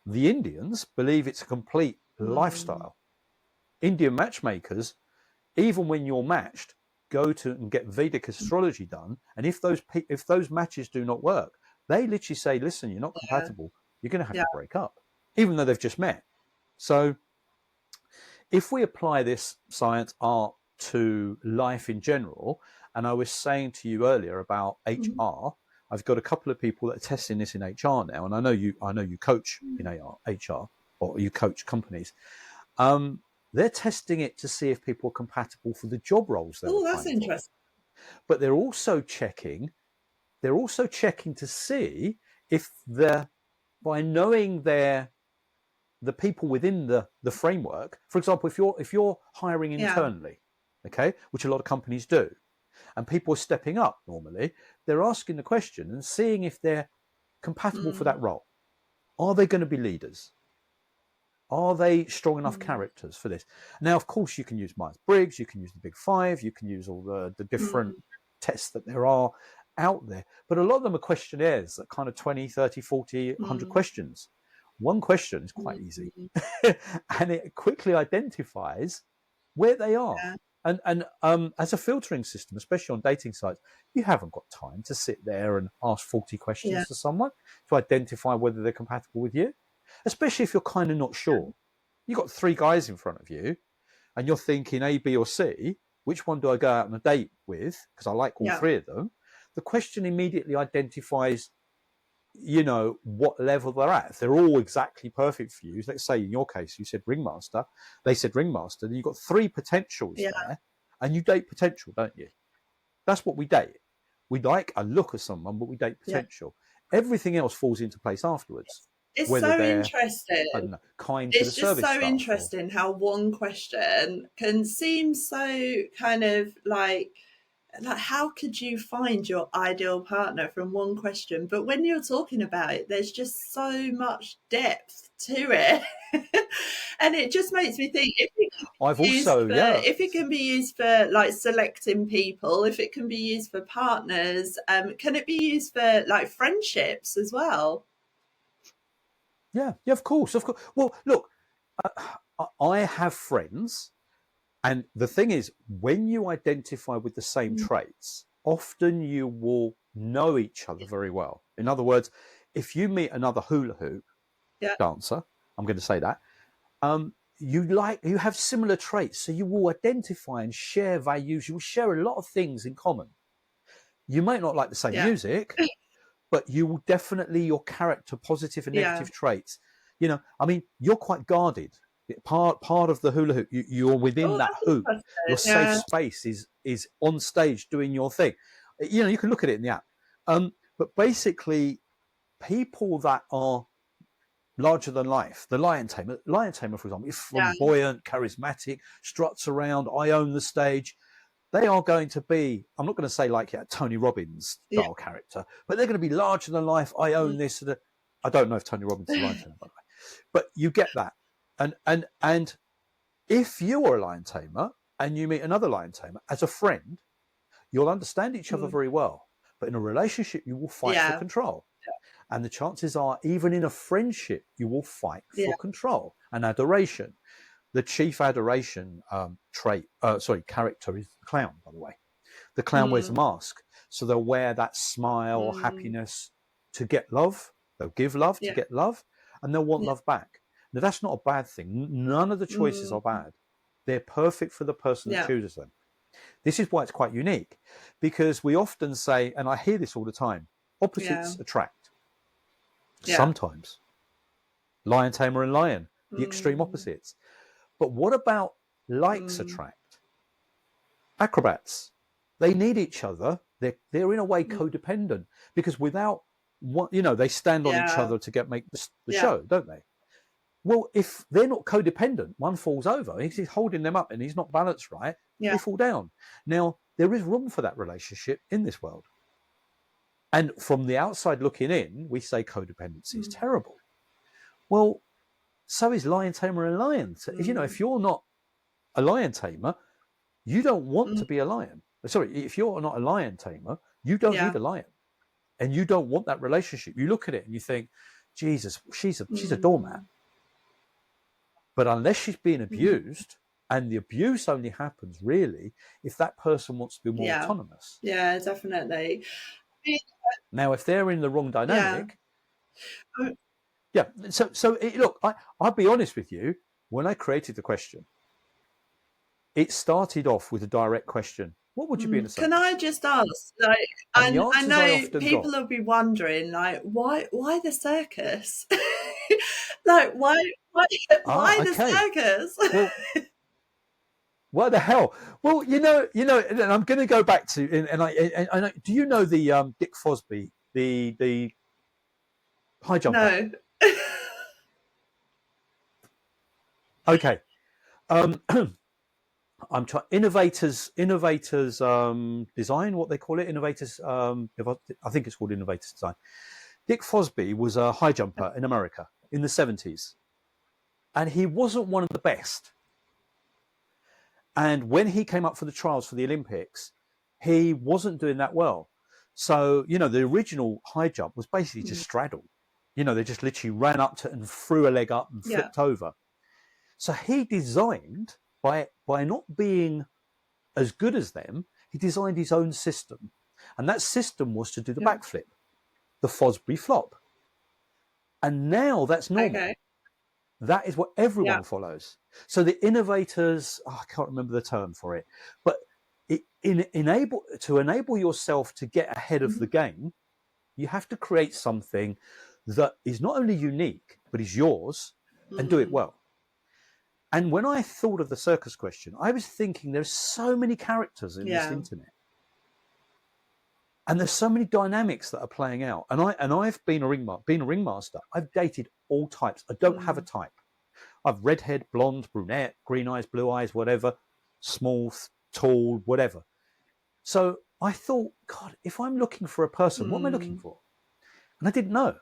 The Indians believe it's a complete lifestyle. Indian matchmakers, even when you're matched, go to and get Vedic astrology done. And if those matches do not work, they literally say, listen, you're not compatible. You're going to have to break up, even though they've just met. So if we apply this science art to life in general, and I was saying to you earlier about HR, I've got a couple of people that are testing this in HR now, and I know you coach in HR, or you coach companies. They're testing it to see if people are compatible for the job roles they're applying. That's interesting. But they're also checking to see if they're by knowing the people within the framework. For example, if you're hiring internally, okay, which a lot of companies do, and people are stepping up normally, they're asking the question and seeing if they're compatible for that role. Are they going to be leaders? Are they strong enough characters for this? Now, of course, you can use Myers-Briggs, you can use the Big Five, you can use all the different tests that there are out there. But a lot of them are questionnaires that kind of 20, 30, 40, 100 questions. One question is quite easy. And it quickly identifies where they are. And as a filtering system, especially on dating sites, you haven't got time to sit there and ask 40 questions to someone to identify whether they're compatible with you, especially if you're kind of not sure. You've got 3 guys in front of you and you're thinking A, B, or C. Which one do I go out on a date with? Because I like all 3 of them. The question immediately identifies, you know, what level they're at. If they're all exactly perfect for you, let's say in your case, you said ringmaster, they said ringmaster, then you've got 3 potentials there, and you date potential, don't you? That's what we date. We like a look of someone, but we date potential. Everything else falls into place afterwards. It's whether so they're, interesting. I don't know, kind to the It's just service so staff interesting how one question can seem so kind of like how could you find your ideal partner from one question? But when you're talking about it, there's just so much depth to it. And it just makes me think if it can be used for like selecting people, if it can be used for partners, can it be used for like friendships as well? Yeah, of course. Well, look, I have friends, and the thing is, when you identify with the same traits, often you will know each other very well. In other words, if you meet another hula hoop dancer, I'm going to say that, you have similar traits, so you will identify and share values. You will share a lot of things in common. You might not like the same music, but you will definitely, your character, positive and negative traits. You know, I mean, you're quite guarded. Part of the hula hoop, you're within that hoop. Your safe space is on stage doing your thing. You know, you can look at it in the app. But basically, people that are larger than life, the lion tamer, for example, is flamboyant, charismatic, struts around, I own the stage. They are going to be, I'm not going to say like Tony Robbins style character, but they're going to be larger than life. I own this. I don't know if Tony Robbins is a lion tamer, by the way, but you get that. And if you are a lion tamer and you meet another lion tamer as a friend, you'll understand each other very well. But in a relationship, you will fight for control. And the chances are, even in a friendship, you will fight for control and adoration. The chief adoration character is the clown, by the way. The clown wears a mask. So they'll wear that smile or happiness to get love. They'll give love to get love, and they'll want love back. Now, that's not a bad thing. None of the choices are bad. They're perfect for the person that chooses them. This is why it's quite unique, because we often say, and I hear this all the time, opposites attract. Sometimes. Lion tamer and lion, the extreme opposites. But what about likes attract? Acrobats, they need each other. They're in a way codependent, because without what, you know, they stand on each other to make the show, don't they? Well, if they're not codependent, one falls over. He's holding them up and he's not balanced right. They fall down. Now, there is room for that relationship in this world. And from the outside looking in, we say codependency is terrible. Well, so is lion tamer and lion. So, you know, if you're not a lion tamer, you don't want to be a lion. Sorry, if you're not a lion tamer, you don't need a lion. And you don't want that relationship. You look at it and you think, Jesus, she's a doormat. But unless she's being abused, and the abuse only happens really if that person wants to be more autonomous. Yeah, definitely. Now, if they're in the wrong dynamic, So look, I'll be honest with you. When I created the question, it started off with a direct question: what would you be in a circus? Can I just ask? Like, I know people will be wondering, like, why the circus? Like, why the circus? What the hell? Well, you know, and I'm going to go back to, and I do you know the Dick Fosby, the high jumper? No. Okay. I'm trying innovators design, what they call it, innovators. I think it's called innovators design. Dick Fosby was a high jumper in America in the 70s, and he wasn't one of the best. And when he came up for the trials for the Olympics, he wasn't doing that well. So, the original high jump was basically just straddle. They just literally ran up to it and threw a leg up and flipped over. So he designed, by not being as good as them, he designed his own system. And that system was to do the backflip, the Fosbury flop. And now that's normal. Okay. That is what everyone follows. So the innovators, I can't remember the term for it, but to enable yourself to get ahead of the game, you have to create something that is not only unique, but is yours, and do it well. And when I thought of the circus question, I was thinking there's so many characters in this internet. And there's so many dynamics that are playing out. And I've been a ringmaster. I've dated all types. I don't have a type. I've redhead, blonde, brunette, green eyes, blue eyes, whatever, small, tall, whatever. So I thought, God, if I'm looking for a person, what am I looking for? And I didn't know.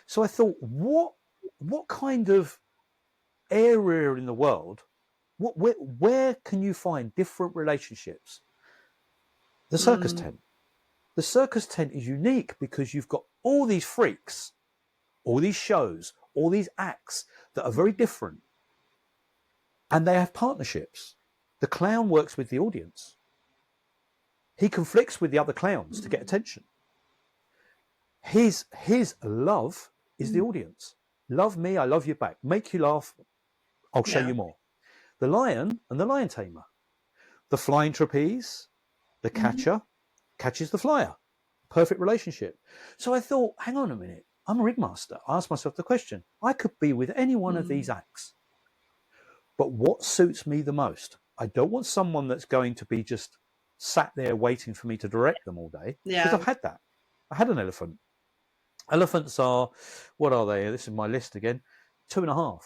So I thought, what kind of area in the world, where can you find different relationships? The circus tent. The circus tent is unique because you've got all these freaks, all these shows, all these acts that are very different. And they have partnerships. The clown works with the audience. He conflicts with the other clowns to get attention. His love is the audience. Love me, I love you back. Make you laugh, I'll show you more. The lion and the lion tamer. The flying trapeze, the catcher catches the flyer. Perfect relationship. So I thought, hang on a minute, I'm a ringmaster. I asked myself the question, I could be with any one of these acts. But what suits me the most? I don't want someone that's going to be just sat there waiting for me to direct them all day. Because I've had that. I had an elephant. Elephants are, what are they? This is my list again. 2.5.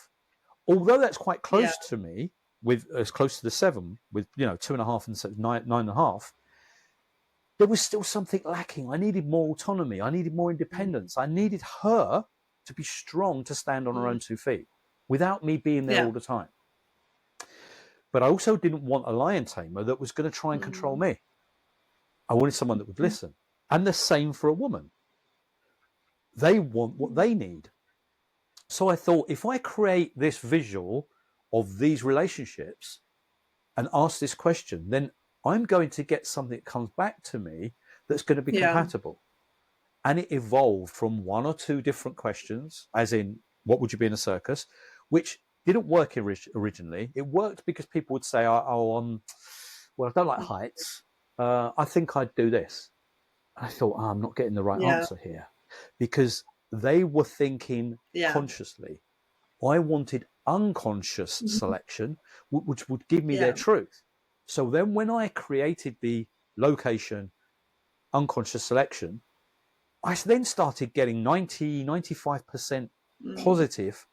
Although that's quite close to me, with as close to the 7, with 2.5 and 9.5. There was still something lacking. I needed more autonomy. I needed more independence. I needed her to be strong to stand on her own 2 feet without me being there all the time. But I also didn't want a lion tamer that was going to try and control me. I wanted someone that would listen. And the same for a woman. They want what they need. So I thought, if I create this visual of these relationships and ask this question, then I'm going to get something that comes back to me that's going to be compatible. And it evolved from 1 or 2 different questions, as in, what would you be in a circus? Which didn't work originally. It worked because people would say, well, I don't like heights. I think I'd do this. I thought, I'm not getting the right answer here. Because they were thinking consciously. I wanted unconscious selection, which would give me their truth. So then when I created the location unconscious selection, I then started getting 95% positive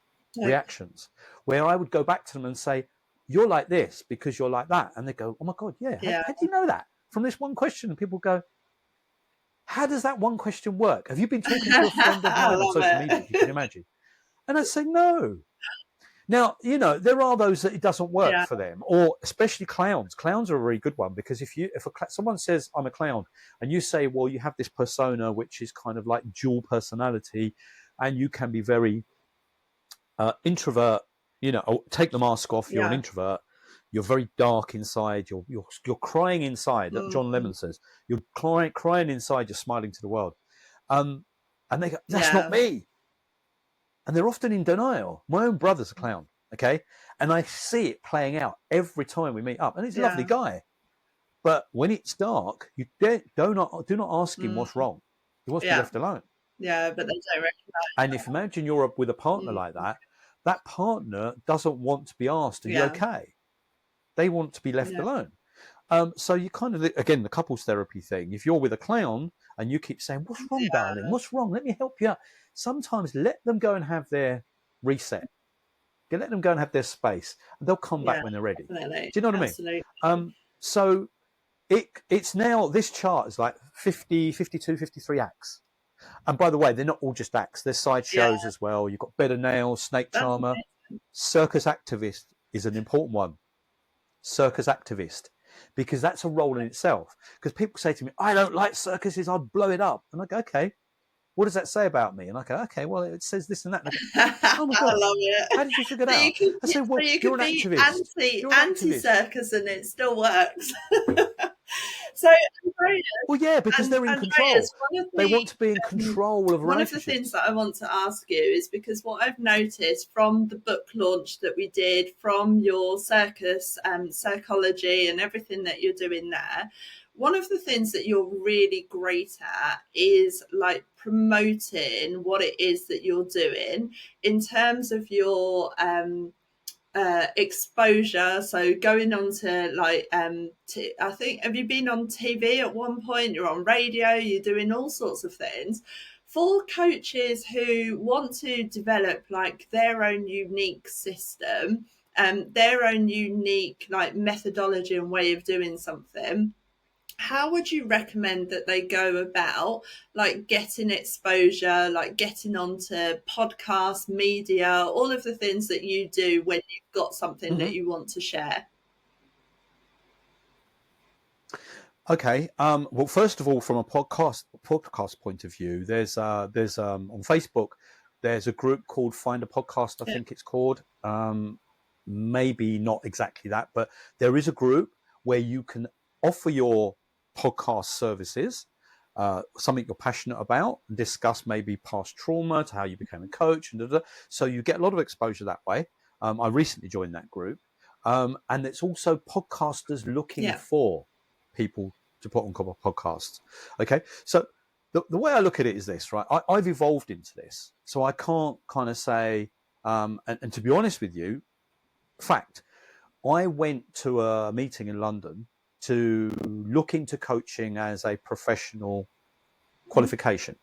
reactions, where I would go back to them and say, you're like this because you're like that. And they go, oh my God, how do you know that? From this one question, and people go, how does that one question work? Have you been talking to a friend of mine on social media? You can imagine. And I'd say, no. Now, there are those that it doesn't work for them, or especially clowns. Clowns are a very good one, because if someone says, I'm a clown, and you say, well, you have this persona, which is kind of like dual personality, and you can be very introvert, take the mask off, you're an introvert, you're very dark inside, you're crying inside, that John Lemon says, you're crying inside, you're smiling to the world. And they go, that's not me. And they're often in denial. My own brother's a clown, okay? And I see it playing out every time we meet up. And he's a lovely guy. But when it's dark, you do not ask him what's wrong. He wants to be left alone. Yeah, but they don't recognize. And if imagine you're up with a partner like that, that partner doesn't want to be asked, are you okay? They want to be left alone. So you kind of, again, the couples therapy thing, if you're with a clown and you keep saying, what's wrong, darling? What's wrong? Let me help you out. Sometimes let them go and have their reset. Let them go and have their space, and they'll come back when they're ready. Definitely. Do you know what Absolutely. I mean? So it's now, this chart is like 50, 52, 53 acts. And by the way, they're not all just acts. There's side shows as well. You've got Better Nails, Snake Charmer. Circus Activist is an important one. Circus Activist. Because that's a role in itself. Because people say to me, I don't like circuses, I'd blow it up. And I go, okay, what does that say about me? And I go, okay, well, it says this and that. And I go, oh my God, I love it. how did you figure that out? I say, well, you you're can an be activist. anti-circus and it still works. So, Andreas, well, yeah, because they're in control. They want to be in control of relationships. One of the things that I want to ask you is, because what I've noticed from the book launch that we did, from your circus psychology and everything that you're doing there, one of the things that you're really great at is like promoting what it is that you're doing in terms of your exposure. So going on to like I think, have you been on TV at one point? You're on radio, you're doing all sorts of things for coaches who want to develop like their own unique system, their own unique like methodology and way of doing something. How would you recommend that they go about like getting exposure, like getting onto podcast media, all of the things that you do when you've got something that you want to share? Okay. Well, first of all, from a podcast point of view, there's on Facebook, there's a group called Find a Podcast, I think it's called. Maybe not exactly that, but there is a group where you can offer your podcast services, something you're passionate about, and discuss maybe past trauma to how you became a coach, and so you get a lot of exposure that way. I recently joined that group, and it's also podcasters looking for people to put on podcasts. Okay, so the way I look at it is this, right? I've evolved into this, so I can't kind of say, and to be honest with you, fact, I went to a meeting in London to look into coaching as a professional qualification.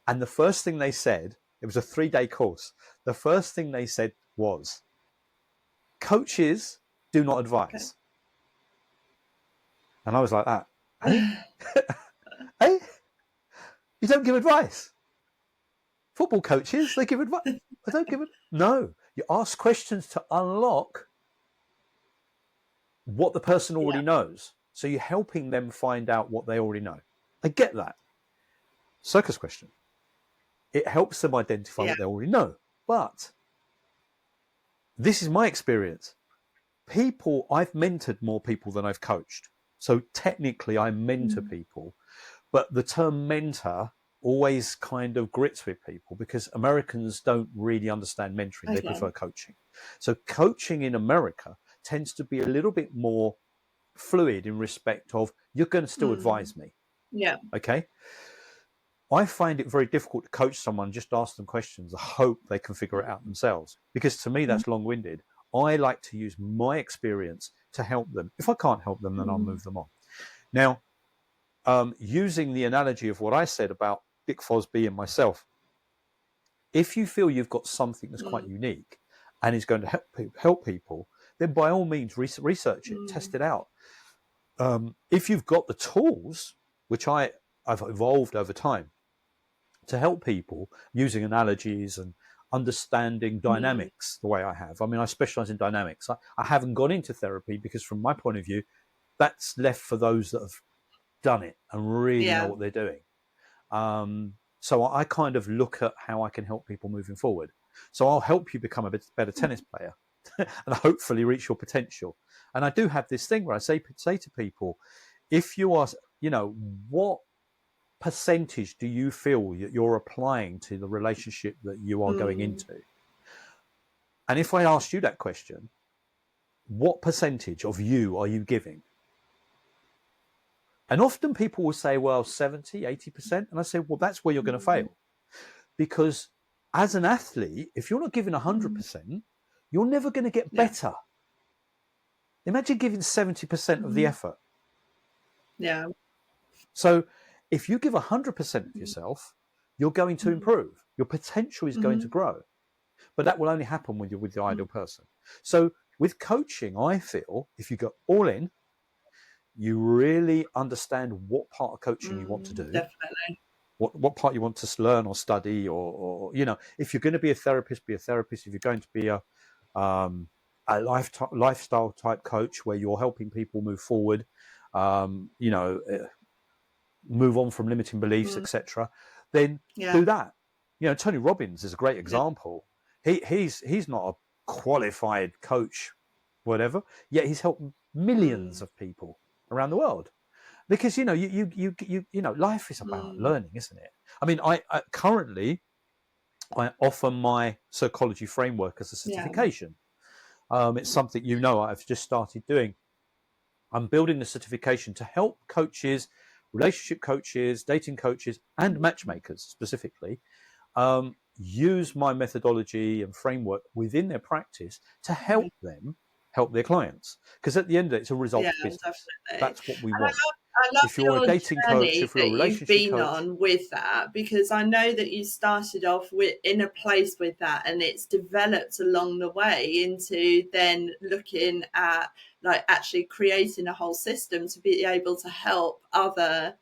And the first thing they said, it was a 3-day course. The first thing they said was, coaches do not advise. Okay. And I was like that. Hey? Hey? You don't give advice. Football coaches, they give advice. I don't give it. No, you ask questions to unlock what the person already knows. So you're helping them find out what they already know. I get that. Circus question. It helps them identify what they already know. But this is my experience. I've mentored more people than I've coached. So technically I mentor people, but the term mentor always kind of grits with people because Americans don't really understand mentoring. They prefer coaching. So coaching in America tends to be a little bit more fluid in respect of, you're going to still advise me. Yeah. Okay. I find it very difficult to coach someone, just ask them questions, I hope they can figure it out themselves, because to me that's long-winded. I like to use my experience to help them. If I can't help them, then I'll move them on. Now, using the analogy of what I said about Dick Fosby and myself, if you feel you've got something that's quite unique and is going to help people, then by all means research it, test it out. If you've got the tools, which I've evolved over time, to help people using analogies and understanding dynamics the way I have. I mean, I specialize in dynamics. I haven't gone into therapy because from my point of view, that's left for those that have done it and really know what they're doing. So I kind of look at how I can help people moving forward. So I'll help you become a better tennis player and hopefully reach your potential. And I do have this thing where I say to people, if you are, what percentage do you feel you're applying to the relationship that you are going into? And if I asked you that question, what percentage of you are you giving? And often people will say, well, 70, 80%. And I say, well, that's where you're going to fail. Because as an athlete, if you're not giving 100%, you're never going to get better. Imagine giving 70% of the effort. Yeah. So If you give 100% of yourself, you're going to improve. Your potential is going to grow. But that will only happen when you're with the ideal person. So with coaching, I feel if you go all in, you really understand what part of coaching you want to do, Definitely. what part you want to learn or study, or if you're going to be a therapist, be a therapist. If you're going to be a lifestyle type coach where you're helping people move forward, move on from limiting beliefs, etc., then do that. Tony Robbins is a great example. He's not a qualified coach, whatever, yet he's helped millions of people around the world. Because life is about learning, isn't it? I mean, I currently I offer my Circology framework as a certification. It's something I've just started doing. I'm building the certification to help coaches, relationship coaches, dating coaches, and matchmakers specifically use my methodology and framework within their practice to help them help their clients. Because at the end of it, it's a results business. Definitely. That's what we And want. I love If you're a your dating coach, journey if you're a that you've relationship been coach, on with that, because I know that you started off in a place with that, and it's developed along the way into then looking at like actually creating a whole system to be able to help other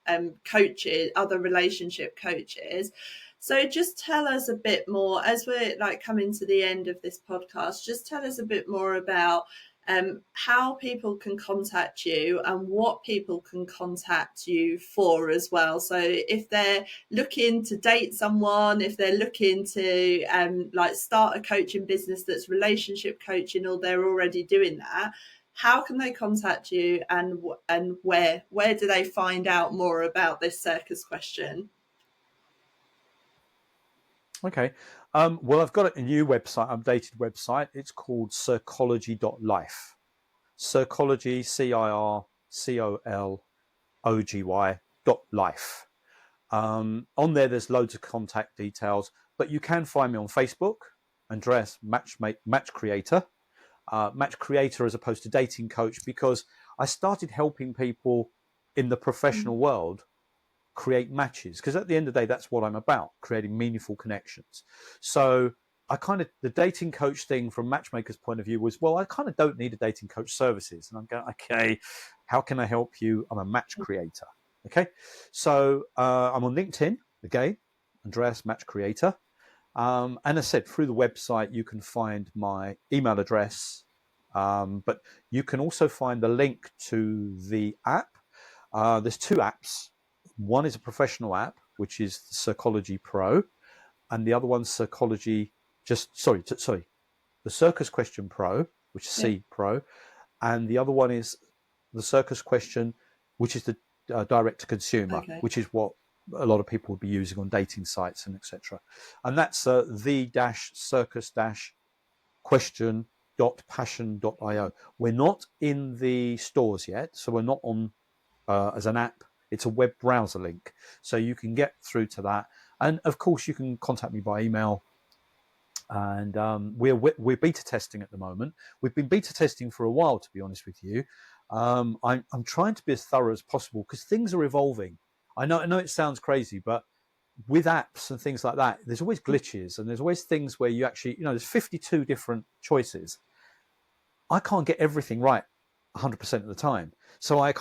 coaches, other relationship coaches. So just tell us a bit more as we're like coming to the end of this podcast. Just tell us a bit more about how people can contact you and what people can contact you for as well. So if they're looking to date someone, if they're looking to like start a coaching business that's relationship coaching, or they're already doing that, how can they contact you, and where do they find out more about this circus question? Okay. Well, I've got a new website, updated website. It's called circology.life. Circology, CIRCOLOGY.life. On there's loads of contact details, but you can find me on Facebook, Andreas MatchCreator. MatchCreator as opposed to dating coach, because I started helping people in the professional world create matches, because at the end of the day, that's what I'm about, creating meaningful connections. So the dating coach thing from matchmaker's point of view was, well, I kind of don't need a dating coach services. And I'm going, okay, how can I help you? I'm a match creator. Okay. So I'm on LinkedIn again, Andreas Match Creator. And I said, through the website, you can find my email address, but you can also find the link to the app. There's two apps. One is a professional app, which is the Circology Pro, and the other one's Circology. The Circus Question Pro, which is C Pro, and the other one is the Circus Question, which is the direct to consumer, which is what a lot of people would be using on dating sites and etc. And that's the-circus-question.passion.io. We're not in the stores yet, so we're not on as an app. It's a web browser link, so you can get through to that. And of course, you can contact me by email. And we're beta testing at the moment. We've been beta testing for a while, to be honest with you. I'm trying to be as thorough as possible because things are evolving. I know it sounds crazy, but with apps and things like that, there's always glitches, and there's always things where you actually, there's 52 different choices. I can't get everything right 100% of the time. So I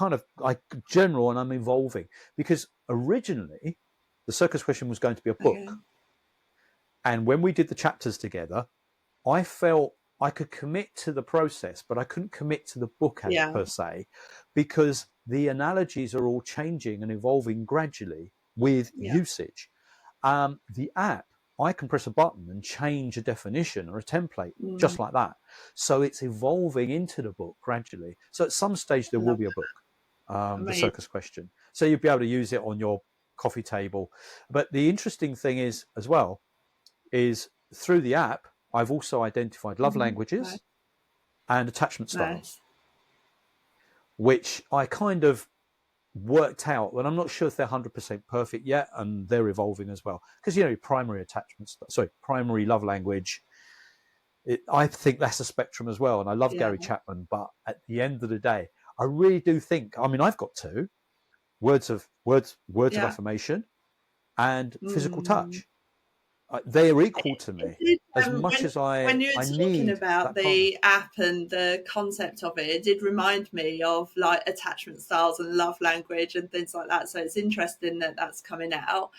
general, and I'm evolving, because originally the Circus Question was going to be a book. Okay. And when we did the chapters together, I felt I could commit to the process, but I couldn't commit to the book per se, because the analogies are all changing and evolving gradually with usage. The app, I can press a button and change a definition or a template just like that. So it's evolving into the book gradually. So at some stage there will be a book, the Circus Question. So you'll be able to use it on your coffee table. But the interesting thing is, as well, is through the app, I've also identified love languages and attachment styles, which I kind of worked out, and I'm not sure if they're 100% perfect yet, and they're evolving as well. Because primary love language, I think that's a spectrum as well. And I love Gary Chapman, but at the end of the day, I really do think, I've got two, words of Yeah. affirmation, and physical Mm. touch. They are equal to It me did, as much as when you I were talking need about that partner. the app and the concept of it, it did remind me of like attachment styles and love language and things like that. So it's interesting that that's coming out.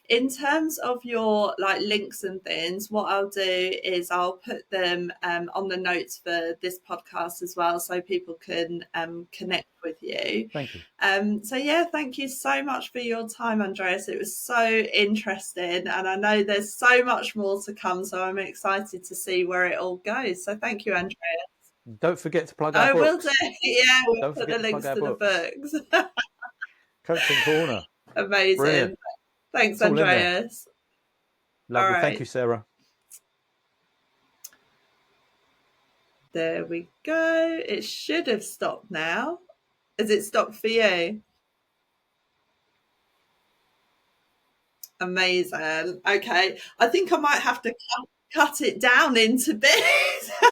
In terms of your like links and things, what I'll do is I'll put them on the notes for this podcast as well, so people can connect with you. Thank you. So yeah, thank you so much for your time, Andreas. It was so interesting, and I know there's so much more to come. So I'm excited to see where it all goes. So thank you, Andreas. Don't forget to plug our I will do. books. Yeah, we'll Don't put the forget to plug links our to the books. books. Coaching Corner. Amazing. Brilliant. Thanks, It's all in there. Andreas. All Lovely. Thank you, right, Sarah. there we go. It should have stopped now. Has it stopped for you? Amazing. Okay, I think I might have to cut it down into bits.